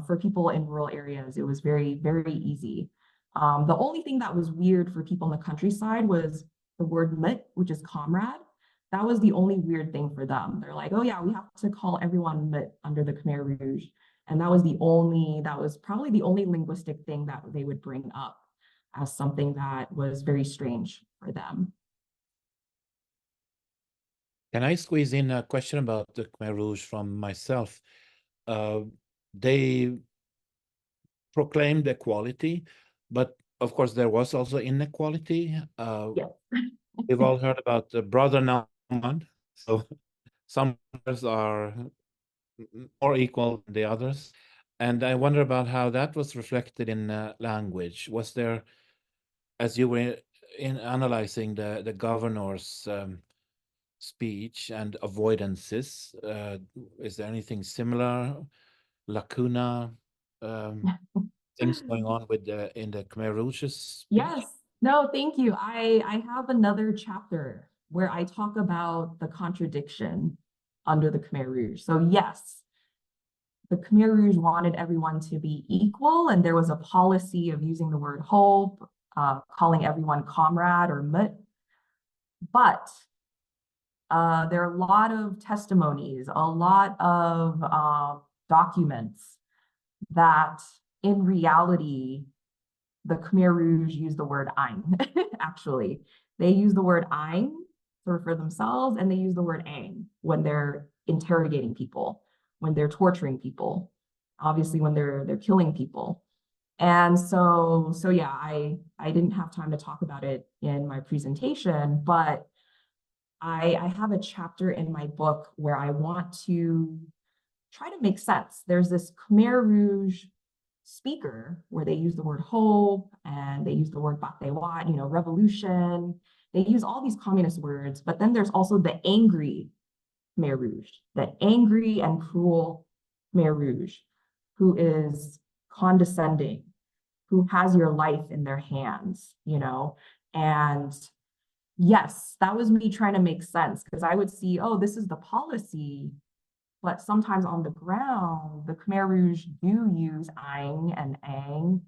for people in rural areas, it was very, very easy. The only thing that was weird for people in the countryside was the word mit, which is comrade. That was the only weird thing for them. They're like, oh yeah, we have to call everyone mit under the Khmer Rouge. And that was probably the only linguistic thing that they would bring up as something that was very strange for them. Can I squeeze in a question about the Khmer Rouge from myself? They proclaimed equality, but of course there was also inequality. Yeah. We've all heard about the brother Naumann. So some brothers are more equal than the others. And I wonder about how that was reflected in language. Was there, as you were in analyzing the governor's speech and avoidances, is there anything similar, lacuna, things going on with in the Khmer Rouge's speech? Yes. No, thank you. I have another chapter where I talk about the contradiction under the Khmer Rouge. So yes, the Khmer Rouge wanted everyone to be equal, and there was a policy of using the word hope, calling everyone comrade or mut. But there are a lot of testimonies, a lot of documents that in reality, the Khmer Rouge use the word ein, actually. They use the word ein to refer themselves, and they use the word ang when they're interrogating people, when they're torturing people, obviously when they're killing people. And so yeah, I didn't have time to talk about it in my presentation, but I have a chapter in my book where I want to try to make sense. There's this Khmer Rouge speaker where they use the word hope and they use the word batewat, revolution. They use all these communist words, but then there's also the angry Khmer Rouge, the angry and cruel Khmer Rouge, who is condescending, who has your life in their hands, and yes, that was me trying to make sense because I would see, oh, this is the policy, but sometimes on the ground, the Khmer Rouge do use ang and ang.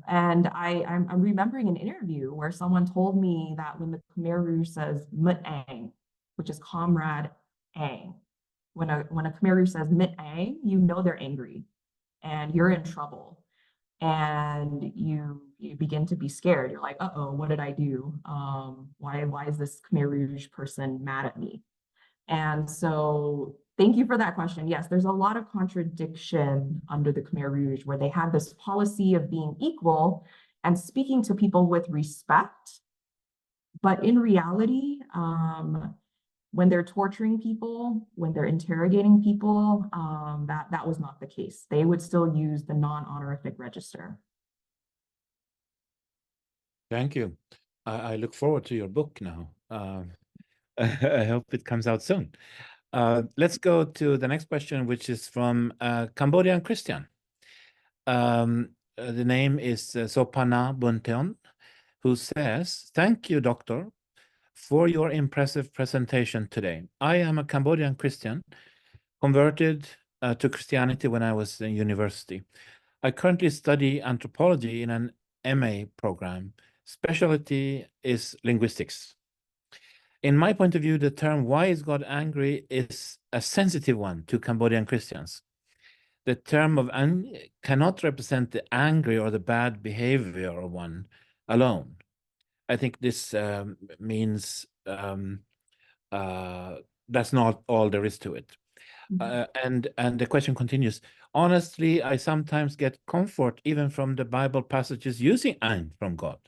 And I'm remembering an interview where someone told me that when the Khmer Rouge says mut ang, which is comrade ang, when a Khmer Rouge says mut ang, you know they're angry and you're in trouble. And you begin to be scared. You're like, uh-oh, what did I do? Why is this Khmer Rouge person mad at me? And so thank you for that question. Yes, there's a lot of contradiction under the Khmer Rouge where they had this policy of being equal and speaking to people with respect. But in reality, when they're torturing people, when they're interrogating people, that was not the case. They would still use the non-honorific register. Thank you. I look forward to your book now. I hope it comes out soon. Let's go to the next question, which is from Cambodian Christian. The name is Sopana Bunteon, who says, "Thank you, doctor, for your impressive presentation today. I am a Cambodian Christian, converted to Christianity when I was in university. I currently study anthropology in an MA program. Specialty is linguistics. In my point of view, the term 'why is God angry' is a sensitive one to Cambodian Christians. The term of cannot represent the angry or the bad behavior of one alone. I think this means that's not all there is to it. And the question continues. Honestly, I sometimes get comfort even from the Bible passages using ein from God.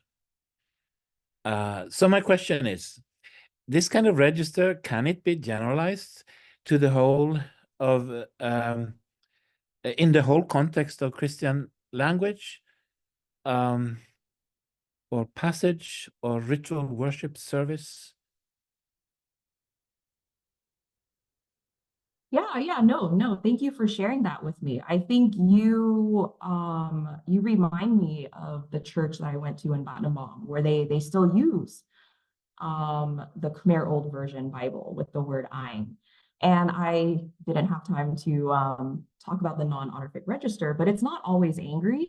So my question is, this kind of register, can it be generalized to the whole of in the whole context of Christian language, or passage or ritual worship service? Yeah, no, thank you for sharing that with me. I think you remind me of the church that I went to in Vietnam, where they still use the Khmer Old Version Bible with the word ein. And I didn't have time to talk about the non-honorific register, but it's not always angry.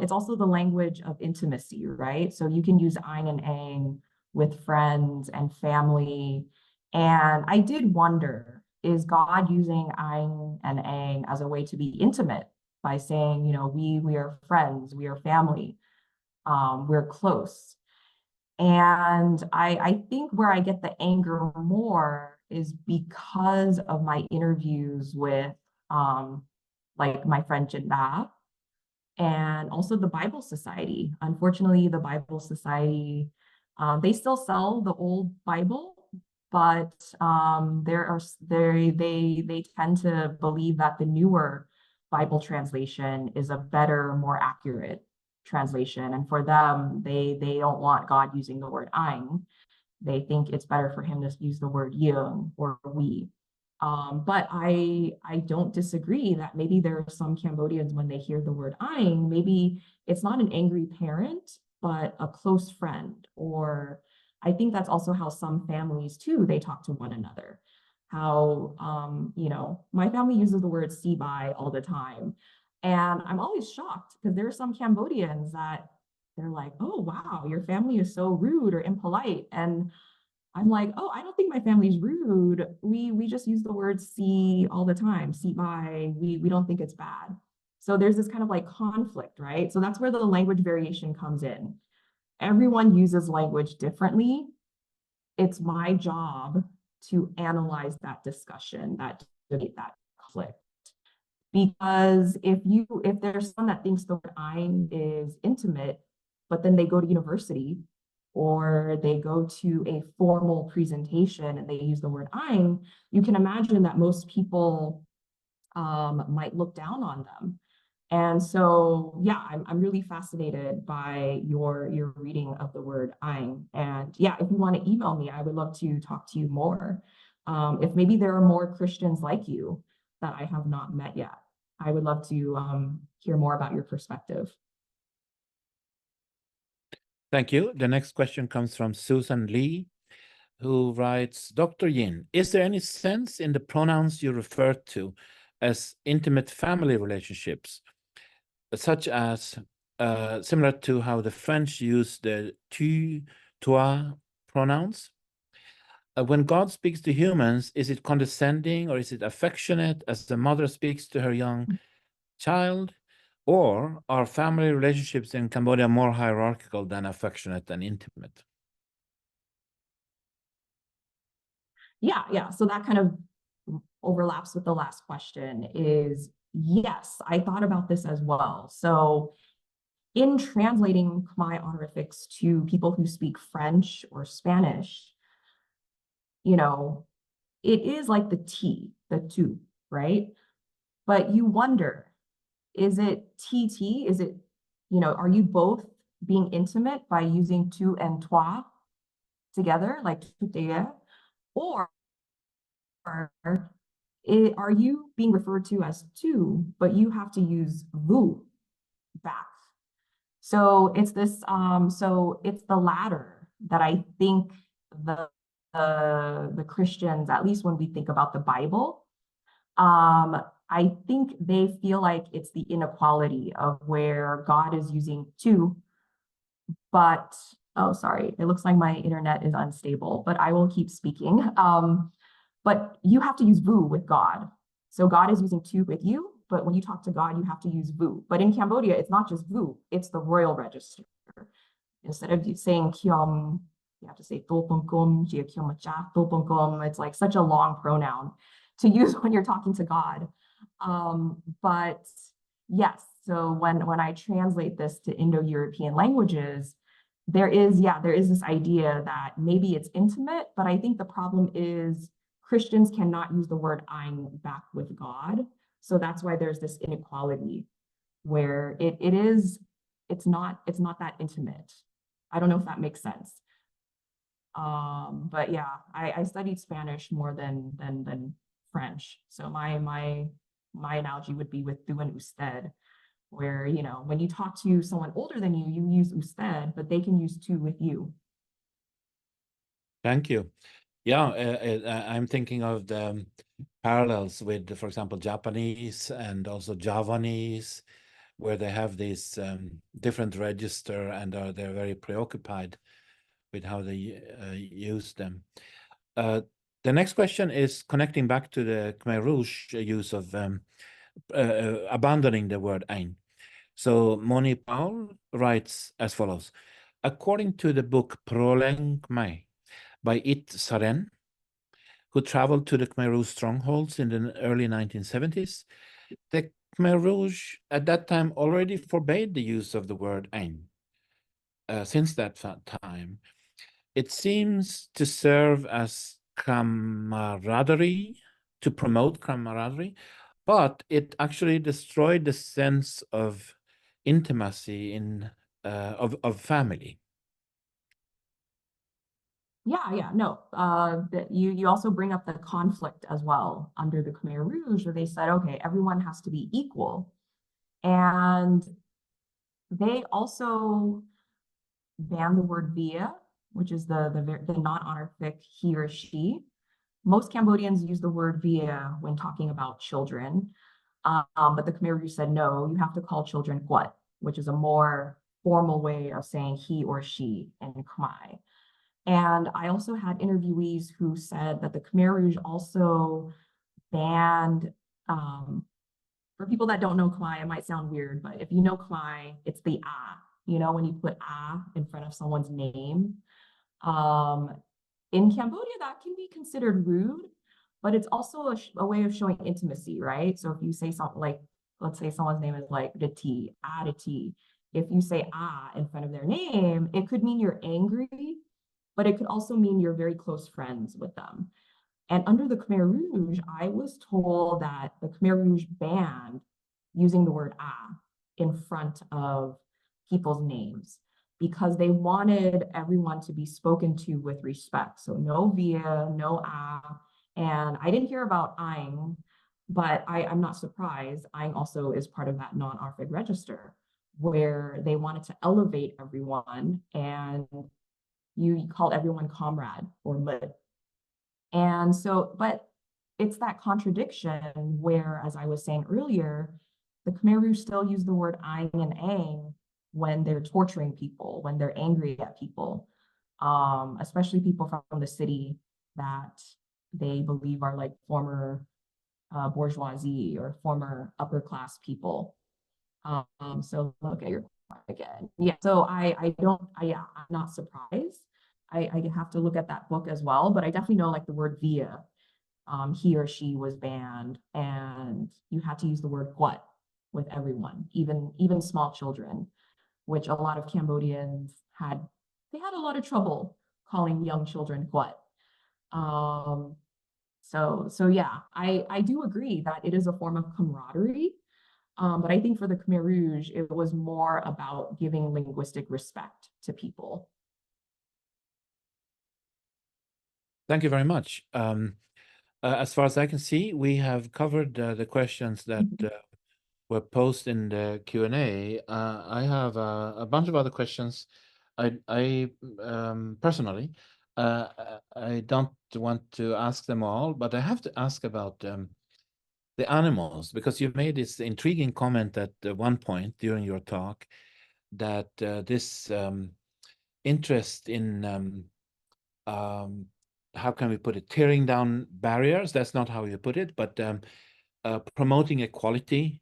It's also the language of intimacy, right? So you can use ein and ang with friends and family. And I did wonder, is God using ein and ang as a way to be intimate by saying, you know, we are friends, we are family, we're close. And I think where I get the anger more is because of my interviews with like my friend Jinda and also the Bible Society. Unfortunately, the Bible Society, they still sell the old Bible, but they tend to believe that the newer Bible translation is a better, more accurate translation. And for them, they don't want God using the word ein. They think it's better for him to use the word yeung or we. But I don't disagree that maybe there are some Cambodians, when they hear the word ein, maybe it's not an angry parent, but a close friend. Or I think that's also how some families too, they talk to one another. How, you know, my family uses the word si bai all the time. And I'm always shocked because there are some Cambodians that they're like, oh, wow, your family is so rude or impolite. And I'm like, oh, I don't think my family's rude. We just use the word see all the time, see by, we don't think it's bad. So there's this kind of like conflict, right? So that's where the language variation comes in. Everyone uses language differently. It's my job to analyze that discussion, that debate, that conflict. Because if there's someone that thinks the word ein is intimate, but then they go to university or they go to a formal presentation and they use the word ein, you can imagine that most people might look down on them. And so, yeah, I'm really fascinated by your reading of the word ein. And yeah, if you want to email me, I would love to talk to you more. If maybe there are more Christians like you that I have not met yet, I would love to hear more about your perspective. Thank you. The next question comes from Susan Lee, who writes, Dr. Yin, is there any sense in the pronouns you referred to as intimate family relationships, such as similar to how the French use the tu, toi pronouns? When God speaks to humans, is it condescending or is it affectionate as the mother speaks to her young child? Or are family relationships in Cambodia more hierarchical than affectionate and intimate? Yeah. So that kind of overlaps with the last question is, yes, I thought about this as well. So in translating Khmer honorifics to people who speak French or Spanish, you know, it is like the T, the tu, right? But you wonder, is it TT? Is it, you know, are you both being intimate by using tu and toi together, like tutea? Or are you being referred to as tu, but you have to use vous back? So it's this, so it's the latter that I think the Christians, at least when we think about the Bible, I think they feel like it's the inequality of where God is using tu, but, oh, sorry, it looks like my internet is unstable, but I will keep speaking. But you have to use vous with God. So God is using tu with you, but when you talk to God, you have to use vous. But in Cambodia, it's not just vous, it's the royal register. Instead of saying kyom, you have to say topongkom, jia kyomacha, topongkom. It's like such a long pronoun to use when you're talking to God. But yes, so when I translate this to Indo-European languages, there is this idea that maybe it's intimate, but I think the problem is Christians cannot use the word ein back with God. So that's why there's this inequality where it's not that intimate. I don't know if that makes sense. But yeah, I studied Spanish more than French. So my analogy would be with tú and usted, where, you know, when you talk to someone older than you, you use usted, but they can use tú with you. Thank you. Yeah, I'm thinking of the parallels with, for example, Japanese and also Javanese, where they have these different register and they're very preoccupied with how they use them. The next question is connecting back to the Khmer Rouge use of abandoning the word ein. So Moni Paul writes as follows: according to the book Proleng Khmer by It Saren, who traveled to the Khmer Rouge strongholds in the early 1970s, the Khmer Rouge at that time already forbade the use of the word ein. Since that time, it seems to serve as camaraderie, to promote camaraderie, but it actually destroyed the sense of intimacy of family. Yeah, no. You also bring up the conflict as well under the Khmer Rouge, where they said, okay, everyone has to be equal. And they also banned the word via, which is the non-honorific he or she. Most Cambodians use the word via when talking about children. But the Khmer Rouge said, no, you have to call children quat, which is a more formal way of saying he or she in Khmer. And I also had interviewees who said that the Khmer Rouge also banned, for people that don't know Khmer, it might sound weird, but if you know Khmer, it's the ah, you know, when you put ah in front of someone's name. In Cambodia, that can be considered rude, but it's also a way of showing intimacy, right? So if you say something like, let's say someone's name is like Dati, ah Dati. If you say ah in front of their name, it could mean you're angry, but it could also mean you're very close friends with them. And under the Khmer Rouge, I was told that the Khmer Rouge banned using the word ah in front of people's names because they wanted everyone to be spoken to with respect. So no via, no ah. And I didn't hear about Aing, but I'm not surprised. Aing also is part of that non-honorific register where they wanted to elevate everyone and you called everyone comrade or mud. And so, but it's that contradiction where, as I was saying earlier, the Khmer Rouge still use the word aing and ang when they're torturing people, when they're angry at people, especially people from the city that they believe are like former bourgeoisie or former upper class people. So look at your again. Yeah, so I'm not surprised. I have to look at that book as well, but I definitely know like the word via, he or she was banned and you had to use the word what with everyone, even small children, which a lot of Cambodians had a lot of trouble calling young children what. So yeah, I do agree that it is a form of camaraderie. But I think for the Khmer Rouge, it was more about giving linguistic respect to people. Thank you very much. As far as I can see, we have covered the questions that were posed in the Q&A. I have a bunch of other questions. I personally, I don't want to ask them all, but I have to ask about the animals, because you made this intriguing comment at one point during your talk that this interest in how can we put it, tearing down barriers, that's not how you put it, but promoting equality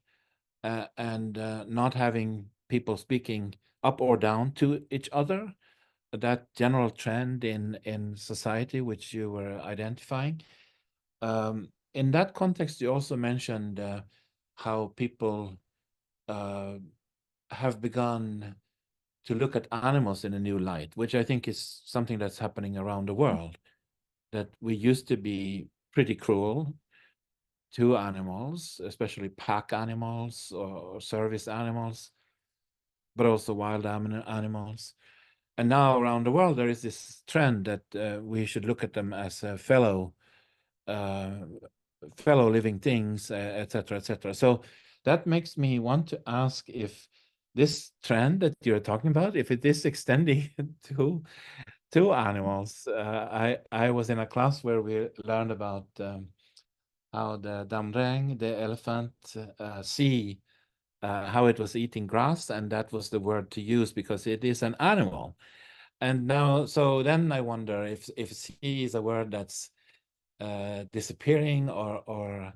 and not having people speaking up or down to each other, that general trend in society which you were identifying. In that context, you also mentioned how people have begun to look at animals in a new light, which I think is something that's happening around the world, that we used to be pretty cruel to animals, especially pack animals or service animals, but also wild animals. And now around the world, there is this trend that we should look at them as fellow living things, etc., etc. So that makes me want to ask if this trend that you're talking about, if it is extending to animals. I was in a class where we learned about how the damreng, the elephant, see how it was eating grass, and that was the word to use because it is an animal. And now, so then I wonder if see is a word that's disappearing or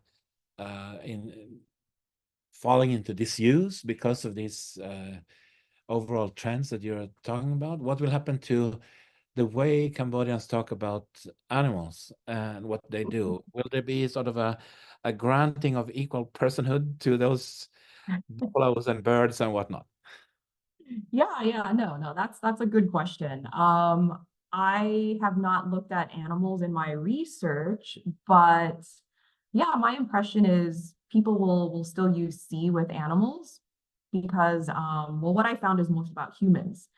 in falling into disuse because of these overall trends that you're talking about. What will happen to the way Cambodians talk about animals and what they do? Will there be sort of a granting of equal personhood to those buffaloes and birds and whatnot? Yeah, no, that's a good question. I have not looked at animals in my research, but yeah, my impression is people will still use "see" with animals because well, what I found is most about humans.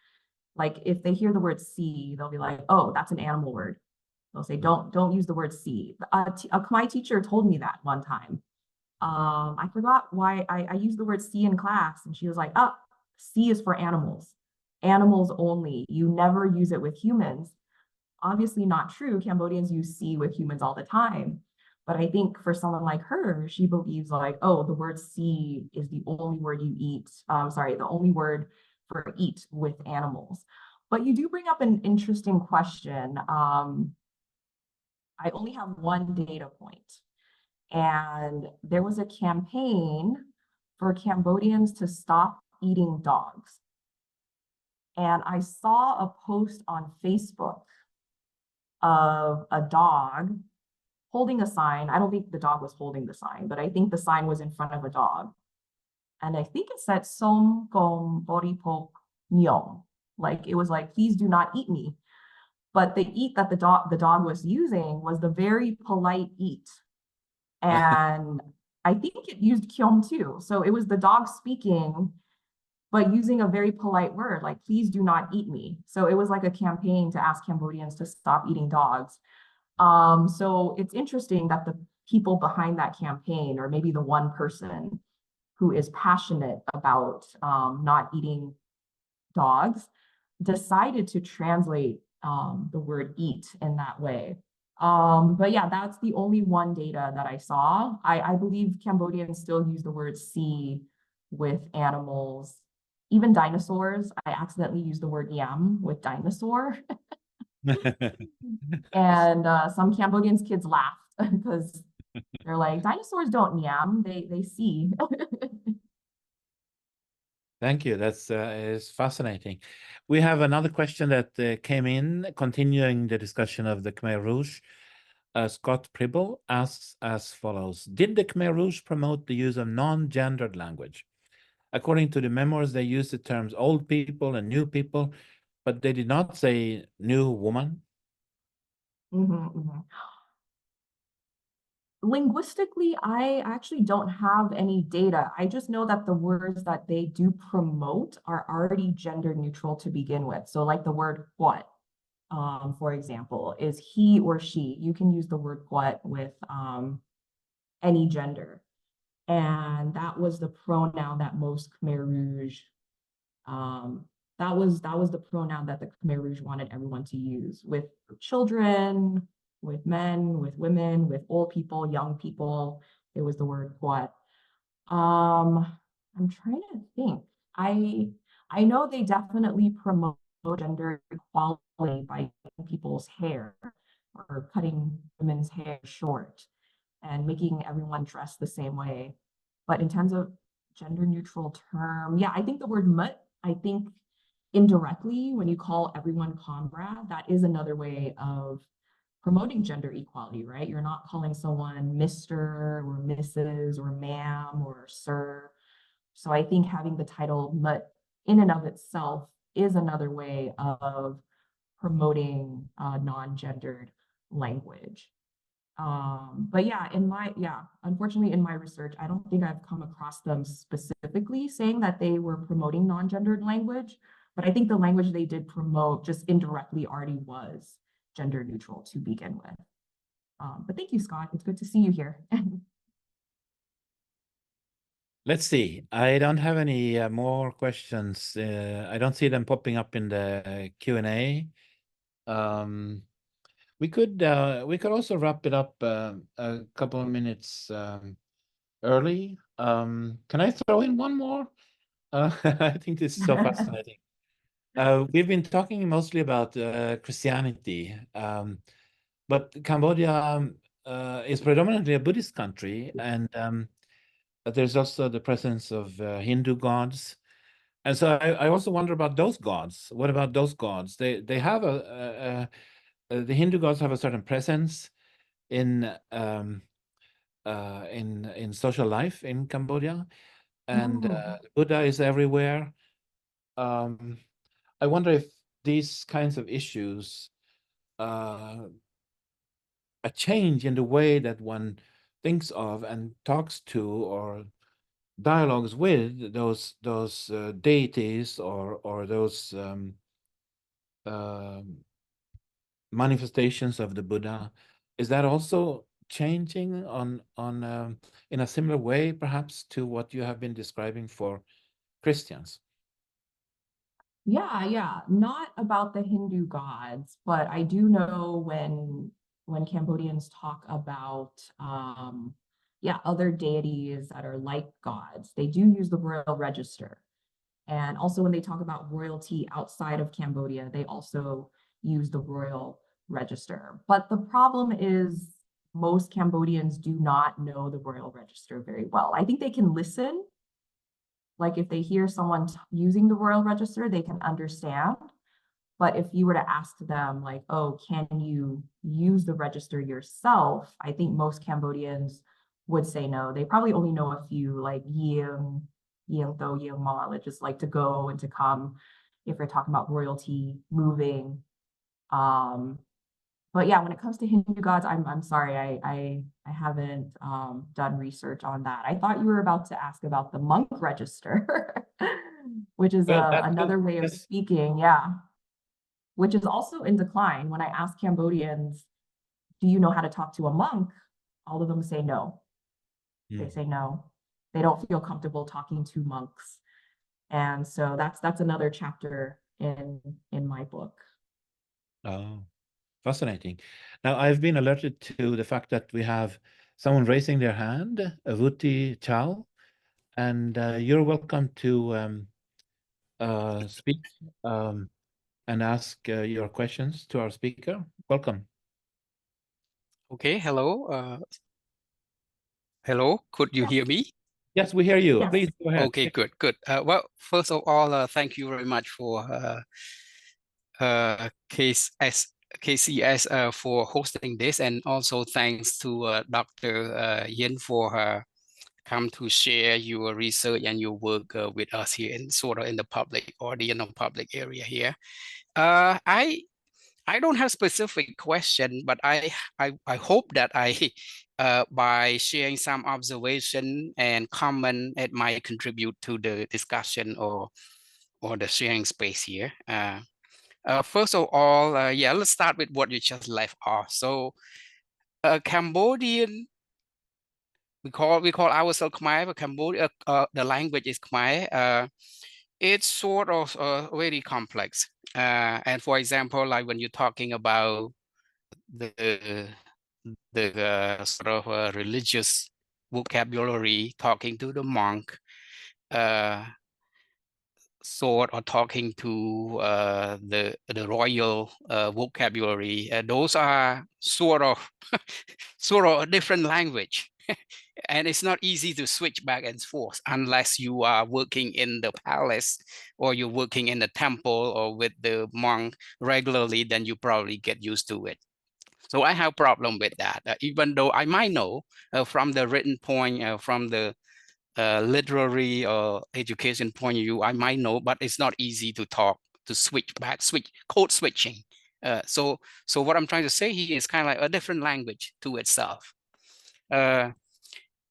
Like if they hear the word "see," they'll be like, "Oh, that's an animal word." They'll say, "Don't use the word "see." A Khmer teacher told me that one time. I forgot why I used the word "see" in class, and she was like, "Oh, C is for animals, animals only. You never use it with humans." Obviously not true. Cambodians use "see" with humans all the time. But I think for someone like her, she believes like, oh, the word "see" is the only word you eat. Sorry, the only word for eat with animals. But you do bring up an interesting question. I only have one data point. And there was a campaign for Cambodians to stop eating dogs. And I saw a post on Facebook of a dog holding a sign. I don't think the dog was holding the sign, but I think the sign was in front of a dog. And I think it said Som Gom Boripok Nyong. Like it was like, please do not eat me. But the eat that the dog was using was the very polite eat. And I think it used kyom too. So it was the dog speaking, but using a very polite word, like, please do not eat me. So it was like a campaign to ask Cambodians to stop eating dogs. So it's interesting that the people behind that campaign, or maybe the one person who is passionate about not eating dogs, decided to translate the word eat in that way. But yeah, that's the only one data that I saw. I believe Cambodians still use the word "see" with animals, even dinosaurs. I accidentally used the word "yam" with dinosaur. And some Cambodians kids laughed because they're like, dinosaurs don't yam, they see. Thank you. That's is fascinating. We have another question that came in, continuing the discussion of the Khmer Rouge. Scott Pribble asks as follows: did the Khmer Rouge promote the use of non-gendered language? According to the memoirs, they used the terms old people and new people, but they did not say new woman. Linguistically, I actually don't have any data. I just know that the words that they do promote are already gender neutral to begin with. So like the word "what," for example, is he or she. You can use the word "what" with any gender. And that was the pronoun that most Khmer Rouge, um, that was the pronoun that the Khmer Rouge wanted everyone to use with children, with men, with women, with old people, young people. It was the word "what." I'm trying to think. I know they definitely promote gender equality by cutting people's hair or cutting women's hair short and making everyone dress the same way. But in terms of gender neutral term, yeah, I think the word "mut," I think indirectly, when you call everyone comrade, that is another way of promoting gender equality, right? You're not calling someone Mr. or Mrs. or ma'am or sir. So I think having the title "mut" in and of itself is another way of promoting non-gendered language. But yeah, unfortunately in my research, I don't think I've come across them specifically saying that they were promoting non-gendered language, but I think the language they did promote just indirectly already was gender neutral to begin with. But thank you, Scott. It's good to see you here. Let's see. I don't have any more questions. I don't see them popping up in the Q&A. We could also wrap it up a couple of minutes early. Can I throw in one more? I think this is so fascinating. We've been talking mostly about Christianity, but Cambodia is predominantly a Buddhist country, and there's also the presence of Hindu gods. And so I also wonder about those gods. What about those gods? They have the Hindu gods have a certain presence in social life in Cambodia, and Buddha is everywhere. I wonder if these kinds of issues, a change in the way that one thinks of and talks to or dialogues with those deities or those manifestations of the Buddha, is that also changing on in a similar way, perhaps, to what you have been describing for Christians? Yeah, not about the Hindu gods, but I do know when Cambodians talk about other deities that are like gods, they do use the royal register. And also when they talk about royalty outside of Cambodia, they also use the royal register. But the problem is most Cambodians do not know the royal register very well. I think they can listen. Like if they hear someone using the royal register, they can understand. But if you were to ask them like, oh, can you use the register yourself? I think most Cambodians would say no. They probably only know a few like yeung, yeung tho, yeung ma, that just like to go and to come if you're talking about royalty moving. But yeah, when it comes to Hindu gods, I'm sorry, I haven't done research on that. I thought you were about to ask about the monk register, which is Well, that's another way of speaking, yeah, which is also in decline. When I ask Cambodians, do you know how to talk to a monk? All of them say no. They say no. They don't feel comfortable talking to monks. And so that's another chapter in my book. Oh, fascinating. Now, I've been alerted to the fact that we have someone raising their hand, Avuti Chow, and you're welcome to speak and ask your questions to our speaker. Welcome. Okay, hello. Hello, could you hear me? Yes, we hear you. Yes. Please go ahead. Okay, good. Well, first of all, thank you very much for KCS for hosting this, and also thanks to Dr. Yin for come to share your research and your work with us here in sort of in the public audience or public area here. I don't have specific question, but I hope that by sharing some observation and comment, it might contribute to the discussion or the sharing space here. First of all, let's start with what you just left off. So, Cambodian, we call ourselves Khmer, but Cambodia, the language is Khmer. It's sort of very complex. And for example, like when you're talking about the sort of religious vocabulary, talking to the monk, sort or talking to the royal vocabulary, those are sort of a different language. And it's not easy to switch back and forth unless you are working in the palace or you're working in the temple or with the monk regularly, then you probably get used to it. So I have problem with that, even though I might know from the written point, from the literary or education point of view, I might know, but it's not easy to switch back, code switching. So what I'm trying to say here is kind of like a different language to itself.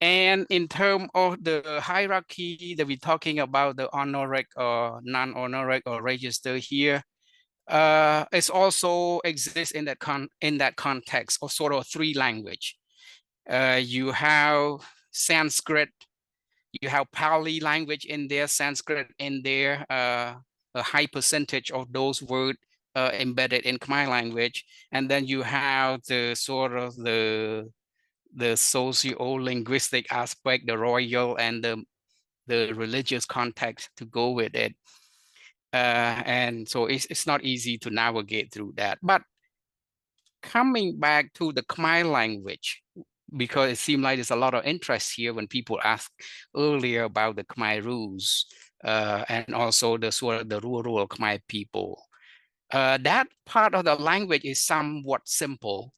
And in terms of the hierarchy that we're talking about, the honorific or non-honorific or register here, it also exists in that context of sort of three language. You have Sanskrit, you have Pali language in there, Sanskrit in there, a high percentage of those words embedded in Khmer language, and then you have the sort of the socio-linguistic aspect, the royal and the religious context to go with it. And so it's not easy to navigate through that. But coming back to the Khmer language, because it seemed like there's a lot of interest here when people asked earlier about the Khmer rules and also the sort of the rural Khmer people. That part of the language is somewhat simple.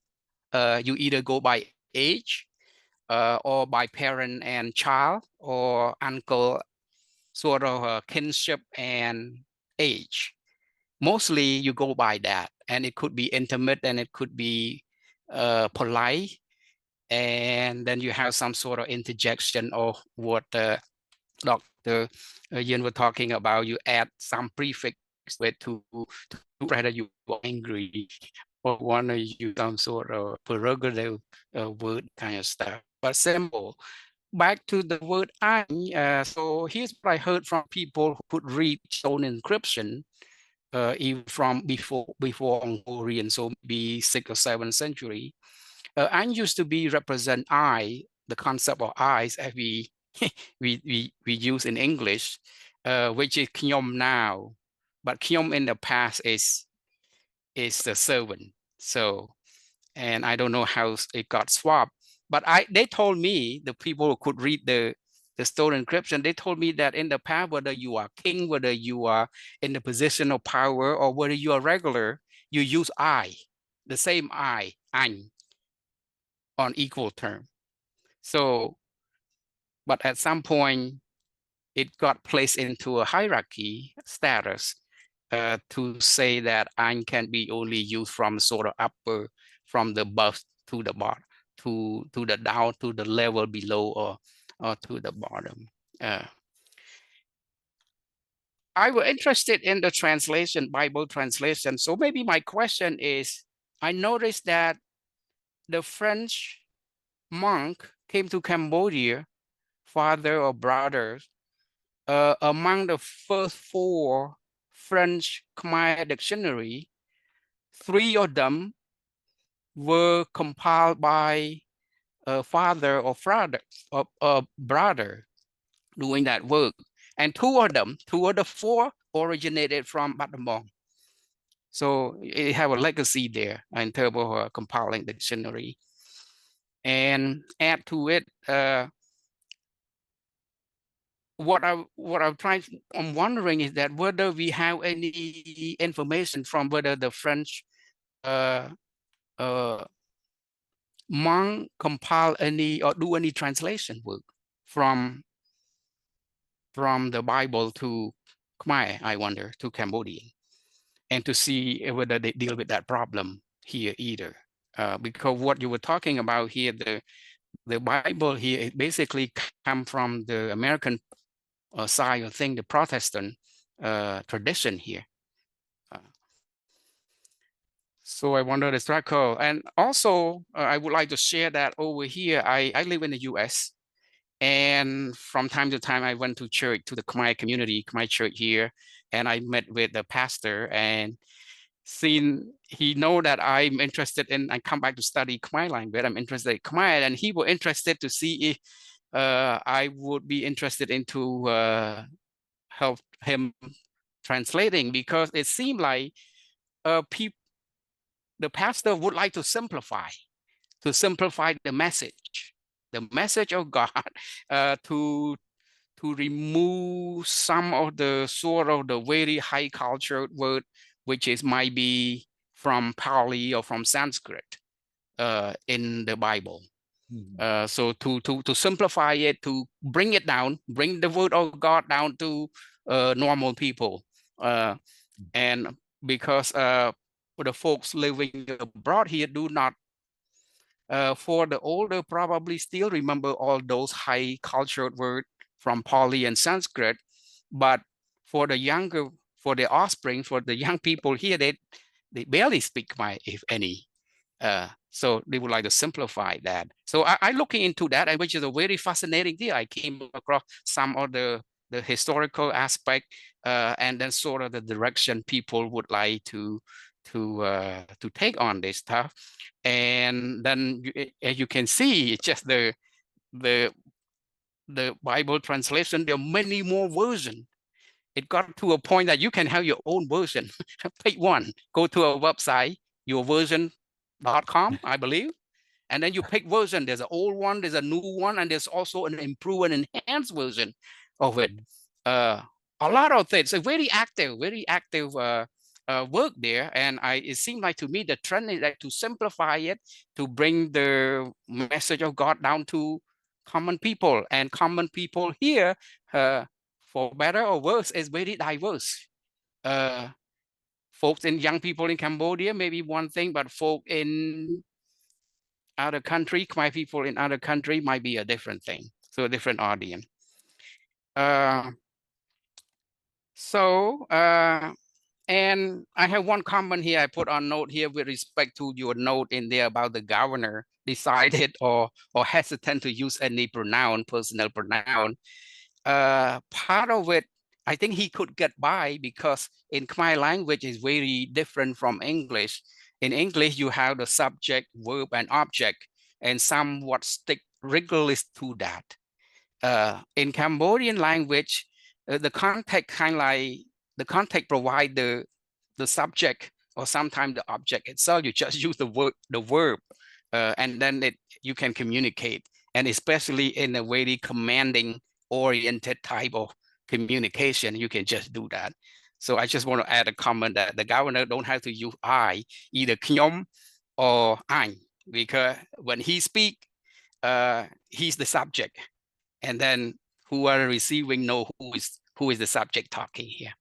You either go by age or by parent and child, or uncle, sort of kinship and age. Mostly you go by that, and it could be intimate and it could be polite. And then you have some sort of interjection of what Dr. Yin was talking about. You add some prefix with to whether you are angry or want to use some sort of prerogative word kind of stuff. But simple. Back to the word "I." So here's what I heard from people who could read stone inscription, even from before Mongolian, so maybe 6th or 7th century. "I" used to be represent I, the concept of eyes, as we use in English, which is "kyom" now, but "kyom" in the past is the servant. So, and I don't know how it got swapped, but they told me, the people who could read the stone inscription, they told me that in the past, whether you are king, whether you are in the position of power, or whether you are regular, you use I, the same I, "anh," on equal term. So, but at some point, it got placed into a hierarchy status to say that "anh" can be only used from sort of upper, from the above to the bottom, to the down, to the level below, or to the bottom. I was interested in the translation, Bible translation. So maybe my question is, I noticed that the French monk came to Cambodia, father or brothers, among the first 4 French Khmer dictionary, 3 of them were compiled by a father or brother doing that work. And 2 of the 4 originated from Battambang. So it have a legacy there in terms of compiling dictionary. And add to it, what I'm wondering is that whether we have any information from whether the French monk compile any or do any translation work from the Bible to Khmer, I wonder, to Cambodian, and to see whether they deal with that problem here either. Because what you were talking about here, the Bible here, it basically come from the American side of thing, the Protestant tradition here. So I wonder the struggle. And also, I would like to share that over here, I live in the US. And from time to time, I went to church, to the Khmer community, Khmer church here. And I met with the pastor, and he know that I'm interested in, I come back to study Khmer language. I'm interested in Khmer, and he was interested to see if I would be interested into help him translating, because it seemed like the pastor would like to simplify the message. the message of God, to remove some of the sort of the very high cultured word, which is might be from Pali or from Sanskrit in the Bible. So to simplify it, to bring it down, bring the word of God down to normal people. And because the folks living abroad here do not, for the older probably still remember all those high cultured words from Pali and Sanskrit, but for the younger, for the offspring, for the young people here, they barely speak Khmer, if any. So they would like to simplify that. So I looking into that, which is a very fascinating thing. I came across some of the historical aspect, and then sort of the direction people would like to take on this stuff. And then as you can see, it's just the Bible translation. There are many more versions. It got to a point that you can have your own version. Pick one, go to a website, yourversion.com, I believe. And then you pick version. There's an old one, there's a new one, and there's also an improved and enhanced version of it. A lot of things. A very active work there. And it seemed like to me the trend is like to simplify it, to bring the message of God down to common people. And common people here, for better or worse, is very diverse. Folks and young people in Cambodia may be one thing, but folk in other country, Khmer people in other country might be a different thing. So a different audience. And I have one comment here I put on note here with respect to your note in there about the governor decided or hesitant to use any pronoun, personal pronoun. Part of it, I think he could get by because in Khmer language is very different from English. In English, you have the subject, verb, and object, and somewhat stick regularly to that. In Cambodian language, the context kind of like the context provide the subject or sometimes the object itself. You just use the verb, and then you can communicate, and especially in a very commanding oriented type of communication, you can just do that. So I just want to add a comment that the governor don't have to use I, either Knyom or Anh, because when he speak, he's the subject, and then who are receiving know who is the subject talking here.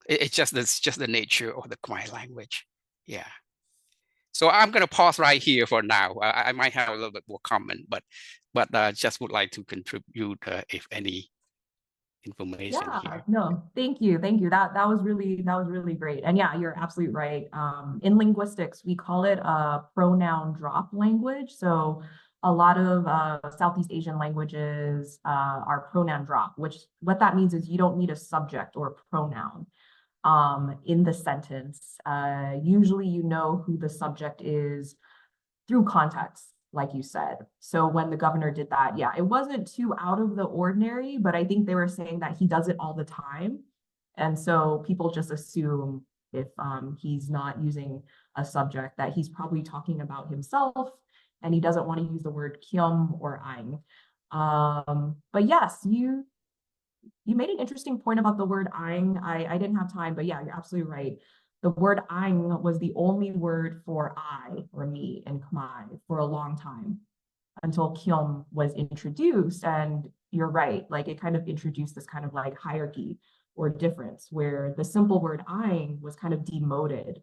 It's just the nature of the Khmer language. Yeah. So I'm going to pause right here for now. I might have a little bit more comment, but just would like to contribute if any information here. No, thank you. That was really great. And yeah, you're absolutely right. In linguistics, we call it a pronoun drop language. So a lot of Southeast Asian languages are pronoun drop, which what that means is you don't need a subject or a pronoun in the sentence. Usually you know who the subject is through context, like you said. So when the governor did that, yeah, it wasn't too out of the ordinary, but I think they were saying that he does it all the time. And so people just assume if he's not using a subject that he's probably talking about himself and he doesn't want to use the word Kyum or Anh. But yes, you made an interesting point about the word Anh. I didn't have time, but yeah, you're absolutely right. The word Anh was the only word for I or me in Khmer for a long time until Kyum was introduced. And you're right, like it kind of introduced this kind of like hierarchy or difference where the simple word Anh was kind of demoted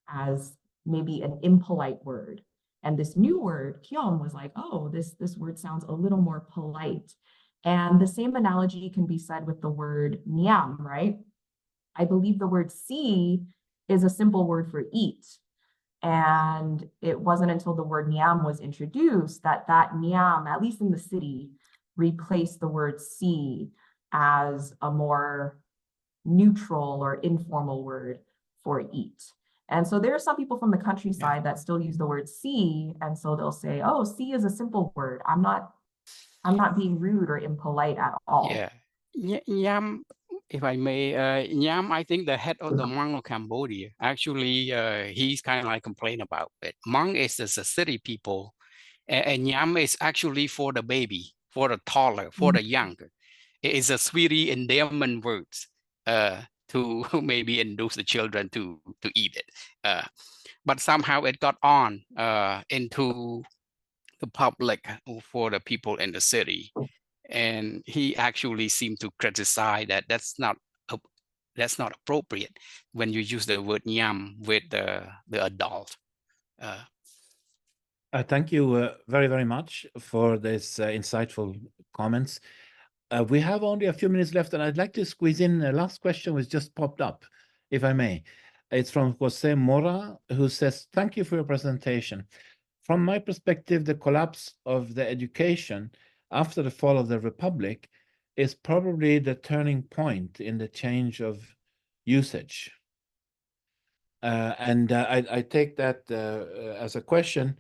as maybe an impolite word. And this new word, Kyum, was like, oh, this word sounds a little more polite. And the same analogy can be said with the word nyam, right? I believe the word see is a simple word for eat. And it wasn't until the word nyam was introduced that nyam, at least in the city, replaced the word see as a more neutral or informal word for eat. And so there are some people from the countryside that still use the word see. And so they'll say, oh, see is a simple word. I'm not being rude or impolite at all. Yeah. Nyam, if I may, Nyam, I think the head of the Hmong of Cambodia, actually, he's kind of like complain about it. Hmong is the city people, And yam is actually for the baby, for the toddler, for the young. It is a sweetie endearment words to maybe induce the children to eat it. But somehow it got on into the public for the people in the city. And he actually seemed to criticize that that's not appropriate when you use the word yam with the adult. Thank you very, very much for this insightful comments. We have only a few minutes left, and I'd like to squeeze in a last question which just popped up, if I may. It's from Jose Mora, who says, thank you for your presentation. From my perspective, the collapse of the education after the fall of the Republic is probably the turning point in the change of usage. I take that as a question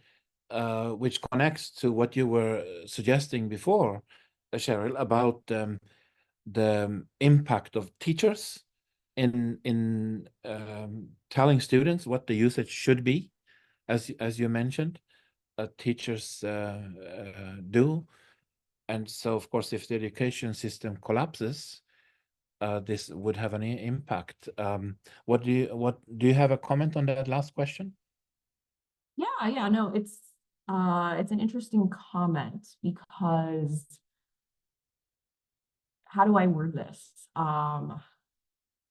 which connects to what you were suggesting before, Cheryl, about the impact of teachers in telling students what the usage should be, as you mentioned, teachers do. And so, of course, if the education system collapses, this would have an impact. What do you have a comment on that last question? Yeah, no, it's an interesting comment, because how do I word this?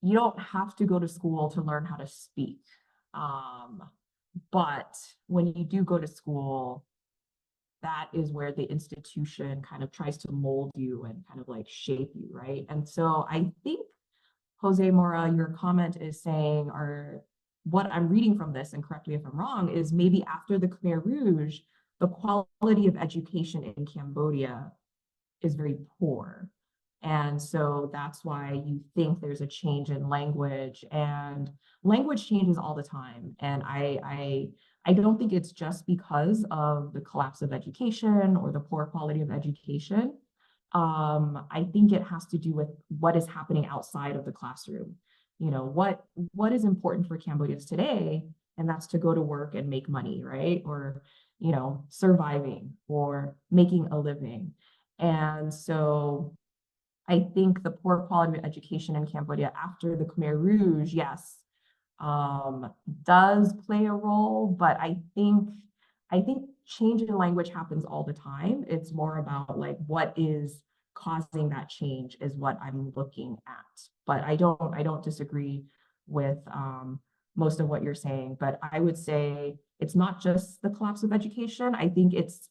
You don't have to go to school to learn how to speak. But when you do go to school, that is where the institution kind of tries to mold you and kind of like shape you, right? And so I think, Jose Mora, your comment is saying, or what I'm reading from this, and correct me if I'm wrong, is maybe after the Khmer Rouge, the quality of education in Cambodia is very poor. And so that's why you think there's a change in language, and language changes all the time. And I don't think it's just because of the collapse of education or the poor quality of education. I think it has to do with what is happening outside of the classroom. You know, what is important for Cambodians today, and that's to go to work and make money, right? Or, you know, surviving or making a living. And so I think the poor quality of education in Cambodia after the Khmer Rouge, yes, does play a role, but I think change in language happens all the time. It's more about like what is causing that change is what I'm looking at. But I don't disagree with most of what you're saying, but I would say it's not just the collapse of education. I think it's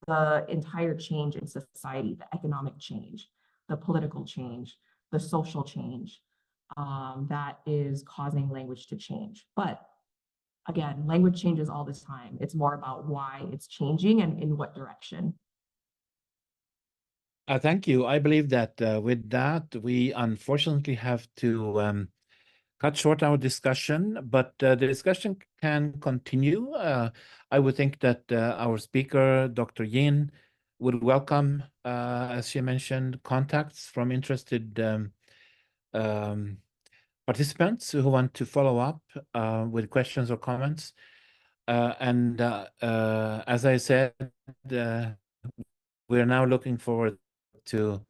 the entire change in society, the economic change, the political change, the social change, that is causing language to change. But again, language changes all this time. It's more about why it's changing and in what direction. Thank you. I believe that with that, we unfortunately have to cut short our discussion, but the discussion can continue. I would think that our speaker, Dr. Yin, would welcome, as she mentioned, contacts from interested participants who want to follow up with questions or comments. As I said, we're now looking forward to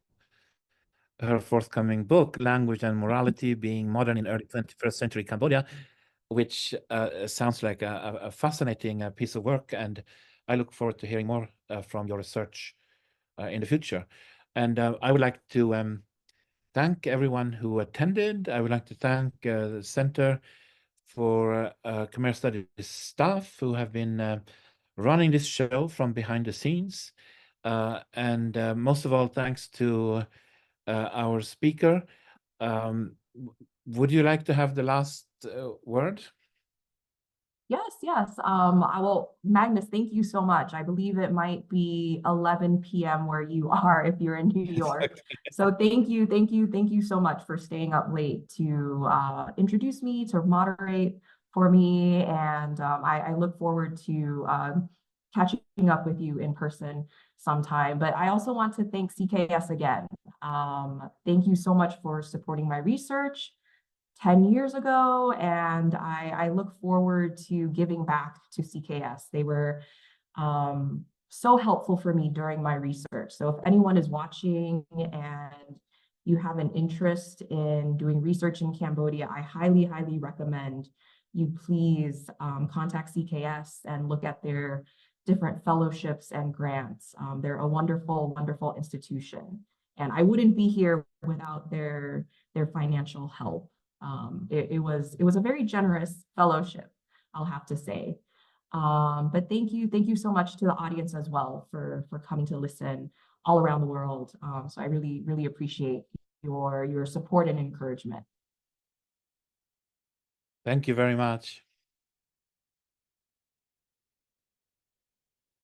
her forthcoming book, Language and Morality, Being Modern in Early 21st Century Cambodia, which sounds like a fascinating piece of work. And I look forward to hearing more from your research in the future. And I would like to thank everyone who attended. I would like to thank the Center for Khmer Studies staff who have been running this show from behind the scenes. And most of all, thanks to our speaker. Would you like to have the last word? Yes. I will, Magnus, thank you so much. I believe it might be 11 p.m. where you are if you're in New York. So thank you so much for staying up late to introduce me, to moderate for me. And I look forward to catching up with you in person sometime. But I also want to thank CKS again. Thank you so much for supporting my research 10 years ago, and I look forward to giving back to CKS. They were so helpful for me during my research. So if anyone is watching and you have an interest in doing research in Cambodia, I highly, highly recommend you please contact CKS and look at their different fellowships and grants. They're a wonderful, wonderful institution. And I wouldn't be here without their financial help. It was a very generous fellowship, I'll have to say. But thank you so much to the audience as well for coming to listen all around the world. So I really, really appreciate your support and encouragement. Thank you very much.